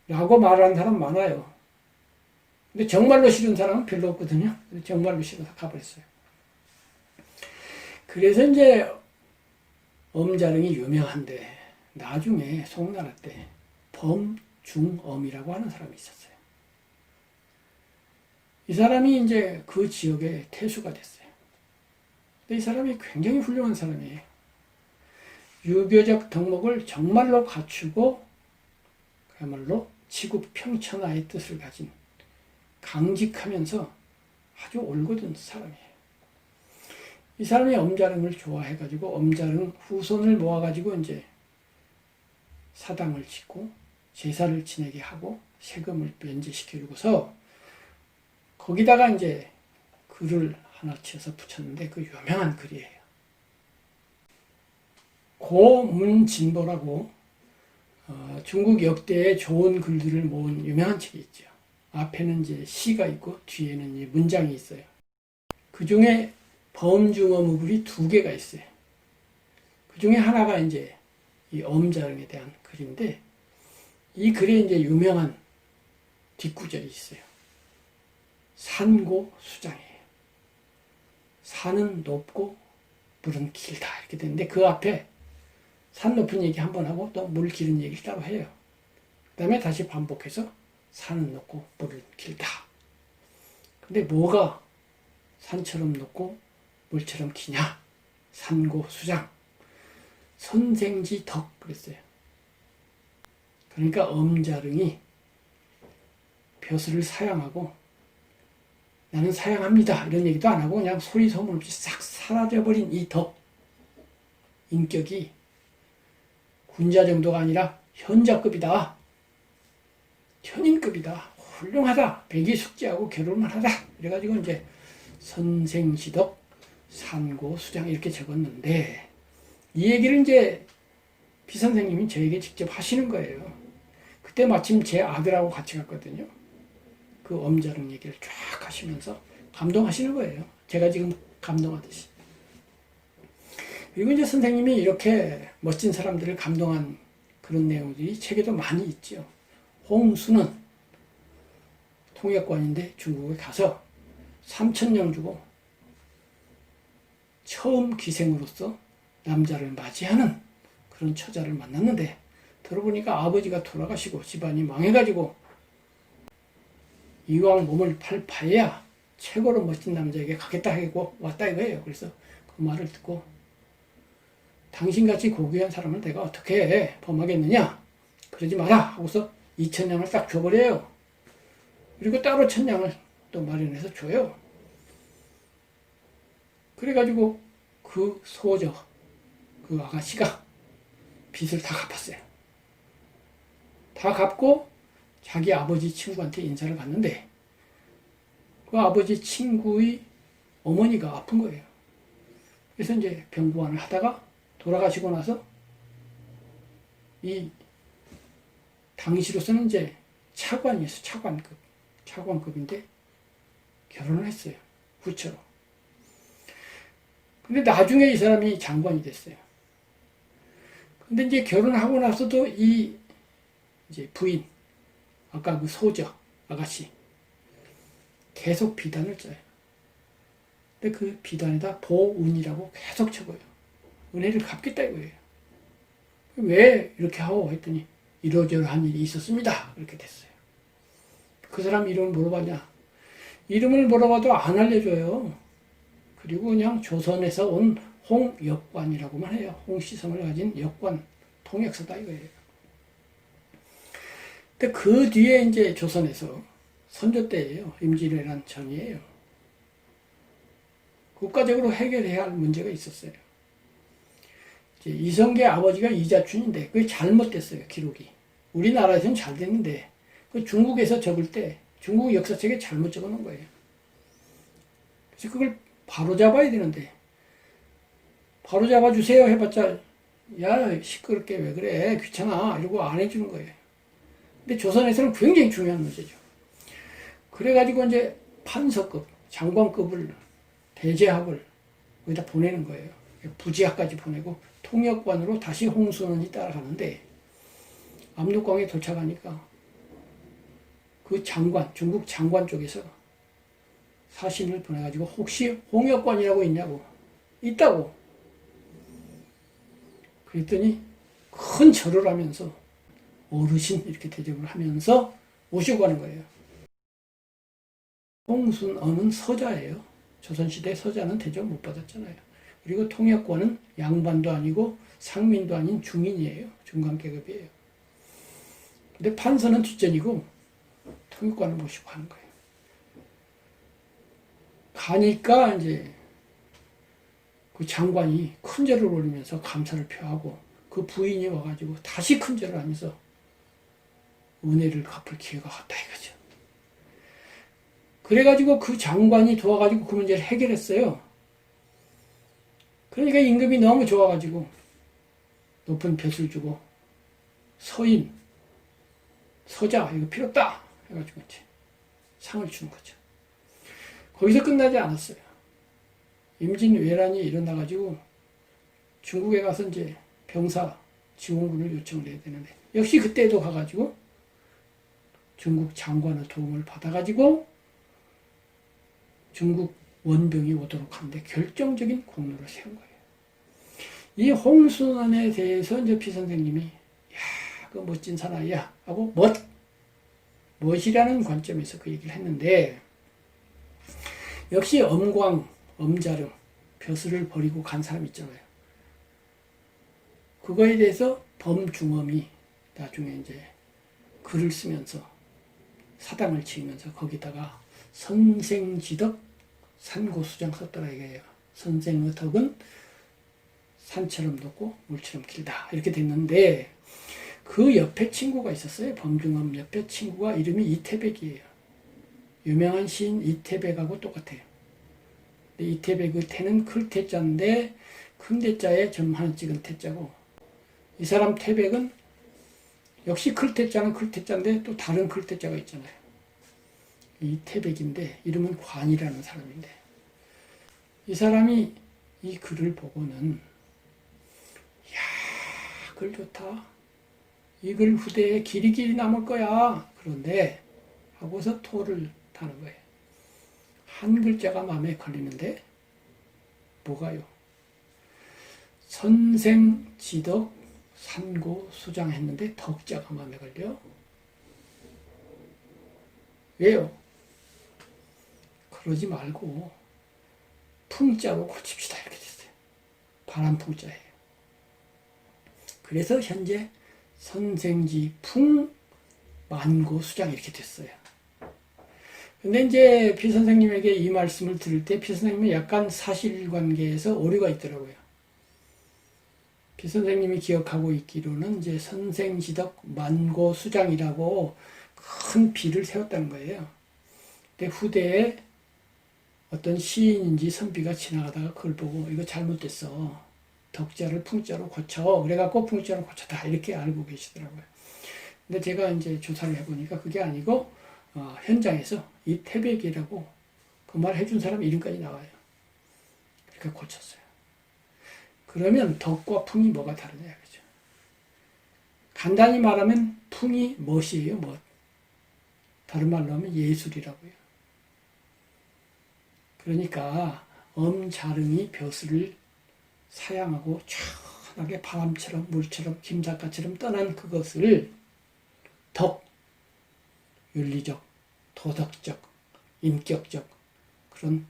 라고 말하는 사람 많아요. 근데 정말로 싫은 사람은 별로 없거든요. 정말로 싫어서 가버렸어요. 그래서 이제 엄자릉이 유명한데 나중에 송나라 때 범중엄이라고 하는 사람이 있었어요. 이 사람이 이제 그 지역의 태수가 됐어요. 근데 이 사람이 굉장히 훌륭한 사람이에요. 유교적 덕목을 정말로 갖추고 그야말로 지구평천하의 뜻을 가진 강직하면서 아주 올곧은 사람이에요. 이 사람이 엄자릉을 좋아해가지고 엄자릉 후손을 모아가지고 이제 사당을 짓고 제사를 지내게 하고 세금을 면제시켜주고서 거기다가 이제 글을 하나 치어서 붙였는데 그 유명한 글이에요. 고문진보라고 중국 역대의 좋은 글들을 모은 유명한 책이 있죠. 앞에는 이제 시가 있고 뒤에는 이제 문장이 있어요. 그 중에 범중엄의 글이 2개가 있어요. 그 중에 하나가 이제 이 엄자릉에 대한 글인데 이 글에 이제 유명한 뒷구절이 있어요. 산고수장이에요. 산은 높고 물은 길다 이렇게 되는데 그 앞에 산 높은 얘기 한번 하고 또 물 기른 얘기를 따로 해요. 그 다음에 다시 반복해서 산은 높고 물은 길다. 근데 뭐가 산처럼 높고 물처럼 기냐? 산고수장. 선생지덕 그랬어요. 그러니까 엄자릉이 벼슬을 사양하고 나는 사양합니다 이런 얘기도 안 하고 그냥 소리 소문 없이 싹 사라져버린 이 덕, 인격이 군자 정도가 아니라 현자급이다. 현인급이다. 훌륭하다. 백이숙지하고 결혼만 하다. 그래가지고 이제 선생지덕 산고수장 이렇게 적었는데 이 얘기를 이제 비선생님이 저에게 직접 하시는 거예요. 그때 마침 제 아들하고 같이 갔거든요. 그 엄자릉 얘기를 쫙 하시면서 감동하시는 거예요. 제가 지금 감동하듯이. 그리고 이제 선생님이 이렇게 멋진 사람들을 감동한 그런 내용들이 책에도 많이 있죠. 홍수는 통역관인데 중국에 가서 3,000냥 주고 처음 기생으로서 남자를 맞이하는 그런 처자를 만났는데 들어보니까 아버지가 돌아가시고 집안이 망해가지고 이왕 몸을 팔 바에야 최고로 멋진 남자에게 가겠다 하고 왔다 이거예요. 그래서 그 말을 듣고 당신같이 고귀한 사람을 내가 어떻게 범하겠느냐? 그러지 마라 하고서 2,000냥을 딱 줘버려요. 그리고 따로 1,000냥을 또 마련해서 줘요. 그래가지고 그 소저, 그 아가씨가 빚을 다 갚았어요. 다 갚고 자기 아버지 친구한테 인사를 갔는데 그 아버지 친구의 어머니가 아픈 거예요. 그래서 이제 병부안을 하다가 돌아가시고 나서 이 당시로서는 이제 차관이었어요. 차관급인데 결혼을 했어요. 후처로. 근데 나중에 이 사람이 장관이 됐어요. 근데 이제 결혼하고 나서도 이 이제 부인, 아까 그 소저 아가씨 계속 비단을 짜요. 근데 그 비단에다 보은이라고 계속 적어요. 은혜를 갚겠다 이거예요. 왜 이렇게 하오 했더니 이러저러한 일이 있었습니다. 이렇게 됐어요. 그 사람 이름을 물어봤냐? 이름을 물어봐도 안 알려줘요. 그리고 그냥 조선에서 온 홍역관이라고만 해요. 홍시성을 가진 역관 통역사다 이거예요. 근데 그 뒤에 이제 조선에서 선조 때예요. 임진왜란 전이에요. 국가적으로 해결해야 할 문제가 있었어요. 이제 이성계 아버지가 이자춘인데 그게 잘못됐어요. 기록이. 우리나라에서는 잘 됐는데 그 중국에서 적을 때 중국 역사책에 잘못 적어놓은 거예요. 그래서 그걸 바로 잡아야 되는데 바로 잡아주세요 해봤자 야 시끄럽게 왜 그래 귀찮아 이러고 안 해주는 거예요. 근데 조선에서는 굉장히 중요한 문제죠. 그래가지고 이제 판서급 장관급을 대제학을 거기다 보내는 거예요. 부지학까지 보내고 통역관으로 다시 홍순원이 따라가는데 압록강에 도착하니까 그 장관 중국 장관 쪽에서 사신을 보내가지고 혹시 홍역관이라고 있냐고 있다고 그랬더니 큰 절을 하면서 어르신 이렇게 대접을 하면서 모시고 가는 거예요. 홍순언은 서자예요. 조선시대 서자는 대접 못 받았잖아요. 그리고 통역관은 양반도 아니고 상민도 아닌 중인이에요. 중간계급이에요. 근데 판서는 뒷전이고 통역관을 모시고 가는 거예요. 가니까 이제 그 장관이 큰 절을 올리면서 감사를 표하고 그 부인이 와가지고 다시 큰 절을 하면서 은혜를 갚을 기회가 왔다 이거죠. 그래가지고 그 장관이 도와가지고 그 문제를 해결했어요. 그러니까 임금이 너무 좋아가지고 높은 벼슬 주고 서인, 서자 이거 필요 없다 해가지고 이제 상을 주는 거죠. 거기서 끝나지 않았어요. 임진왜란이 일어나가지고 중국에 가서 이제 병사 지원군을 요청을 해야 되는데 역시 그때도 가가지고 중국 장관의 도움을 받아가지고 중국 원병이 오도록 하는데 결정적인 공로를 세운 거예요. 이 홍순원에 대해서 이제 피 선생님이 야, 그 멋진 사나이야 하고 멋이라는 관점에서 그 얘기를 했는데 역시 엄광, 엄자름, 벼슬을 버리고 간 사람 있잖아요. 그거에 대해서 범중엄이 나중에 이제 글을 쓰면서 사당을 지으면서 거기다가 선생지덕 산고수장 썼더라 이거예요. 선생의 덕은 산처럼 높고 물처럼 길다 이렇게 됐는데 그 옆에 친구가 있었어요. 범중엄 옆에 친구가 이름이 이태백이에요. 유명한 시인 이태백하고 똑같아요. 이태백 그 태는 클 태자인데 큰 태자에 점 하나 찍은 태자고 이 사람 태백은 역시 클 태자는 클 태자인데 또 다른 클 태자가 있잖아요. 이태백인데 이름은 관이라는 사람인데 이 사람이 이 글을 보고는 이야 글 좋다. 이 글 후대에 길이 남을 거야. 그런데 하고서 토를 타는 거예요. 한 글자가 마음에 걸리는데 뭐가요? 선생지덕 산고수장 했는데 덕자가 마음에 걸려. 왜요? 그러지 말고 풍자로 고칩시다 이렇게 됐어요. 바람풍자예요. 그래서 현재 선생지 풍 만고수장 이렇게 됐어요. 근데 이제 피 선생님에게 이 말씀을 들을 때 피 선생님은 약간 사실관계에서 오류가 있더라고요. 피 선생님이 기억하고 있기로는 이제 선생지덕 만고수장이라고 큰 비를 세웠다는 거예요. 근데 후대에 어떤 시인인지 선비가 지나가다가 그걸 보고 이거 잘못됐어. 덕자를 풍자로 고쳐. 그래갖고 풍자로 고쳤다. 이렇게 알고 계시더라고요. 근데 제가 이제 조사를 해보니까 그게 아니고 현장에서 이 태백이라고 그 말 해준 사람 이름까지 나와요. 그러니까 고쳤어요. 그러면 덕과 풍이 뭐가 다르냐 그죠? 간단히 말하면 풍이 멋이에요. 멋. 다른 말로 하면 예술이라고요. 그러니까 엄자릉이 벼슬을 사양하고 천하게 바람처럼 물처럼 김작가처럼 떠난 그것을 덕, 윤리적, 도덕적, 인격적 그런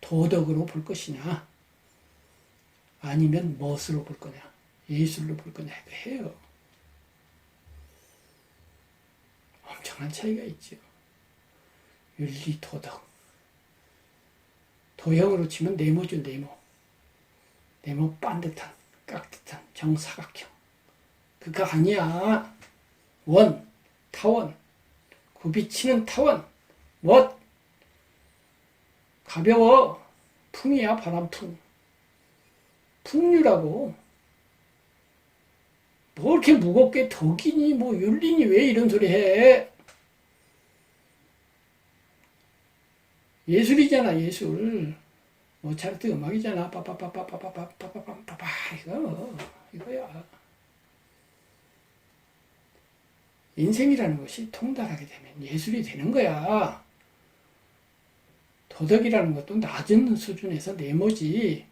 도덕으로 볼 것이냐 아니면 멋으로 볼 거냐 예술로 볼 거냐 해요. 엄청난 차이가 있죠. 윤리, 도덕. 도형으로 치면 네모죠, 네모. 네모 반듯한, 깍듯한 정사각형. 그거 아니야. 원, 타원. 굽이치는 타원. 멋. 가벼워. 풍이야, 바람풍. 풍류라고. 뭐 이렇게 무겁게 덕이니 뭐 윤리니 왜 이런 소리 해? 예술이잖아, 예술. 모차르트 음악이잖아. 빠빠빠빠빠빠빠빠빠빠빠 이거야. 인생이라는 것이 통달하게 되면 예술이 되는 거야. 도덕이라는 것도 낮은 수준에서 네모지.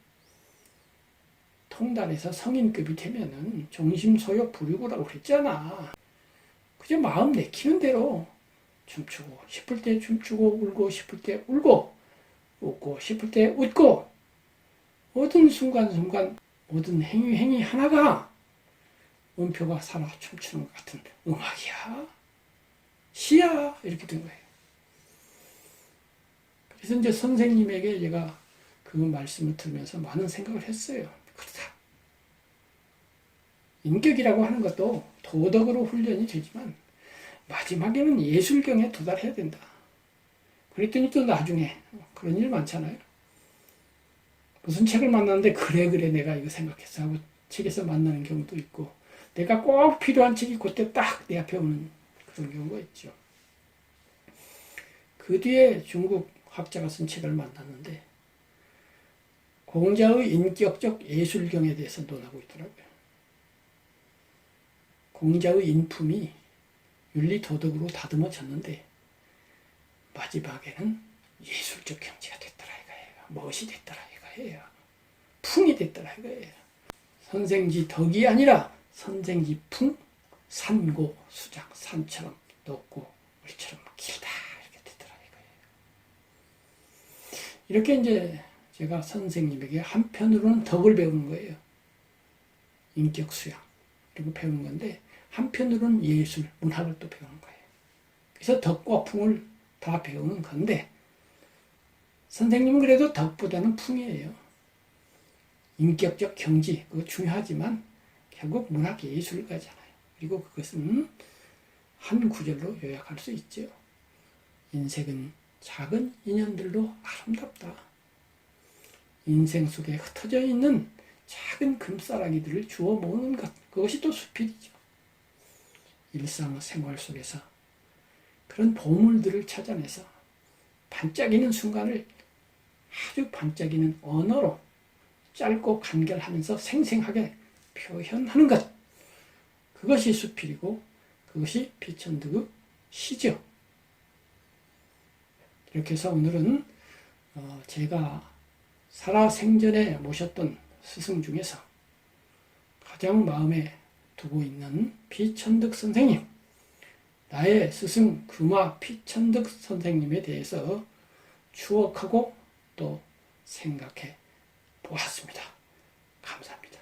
통달해서 성인급이 되면은 종심소욕 부리고라고 그랬잖아. 그저 마음 내키는 대로 춤추고 싶을 때 춤추고 울고 싶을 때 울고 웃고 싶을 때 웃고 모든 순간순간 모든 행위 하나가 음표가 살아 춤추는 것 같은 음악이야. 시야. 이렇게 된 거예요. 그래서 이제 선생님에게 제가 그 말씀을 들으면서 많은 생각을 했어요. 그렇다. 인격이라고 하는 것도 도덕으로 훈련이 되지만 마지막에는 예술경에 도달해야 된다. 그랬더니 또 나중에 그런 일 많잖아요. 무슨 책을 만났는데 그래 내가 이거 생각했어 하고 책에서 만나는 경우도 있고 내가 꼭 필요한 책이 그때 딱 내 앞에 오는 그런 경우가 있죠. 그 뒤에 중국 학자가 쓴 책을 만났는데 공자의 인격적 예술경에 대해서 논하고 있더라고요. 공자의 인품이 윤리 도덕으로 다듬어졌는데 마지막에는 예술적 경지가 됐더라 이거예요. 멋이 됐더라 이거예요. 풍이 됐더라 이거예요. 선생지 덕이 아니라 선생지 풍, 산고 수장, 산처럼 높고 물처럼 길다 이렇게 됐더라 이거예요. 이렇게 이제 제가 선생님에게 한편으로는 덕을 배우는 거예요. 인격 수양 그리고 배우는 건데 한편으로는 예술, 문학을 또 배우는 거예요. 그래서 덕과 풍을 다 배우는 건데 선생님은 그래도 덕보다는 풍이에요. 인격적 경지 그거 중요하지만 결국 문학 예술가잖아요. 그리고 그것은 한 구절로 요약할 수 있죠. 인생은 작은 인연들로 아름답다. 인생 속에 흩어져 있는 작은 금싸라기들을 주워 모으는 것 그것이 또 수필이죠. 일상생활 속에서 그런 보물들을 찾아내서 반짝이는 순간을 아주 반짝이는 언어로 짧고 간결하면서 생생하게 표현하는 것 그것이 수필이고 그것이 비천득의 시죠. 이렇게 해서 오늘은 제가 살아생전에 모셨던 스승 중에서 가장 마음에 두고 있는 비천득 선생님 나의 스승 금화 비천득 선생님에 대해서 추억하고 또 생각해 보았습니다. 감사합니다.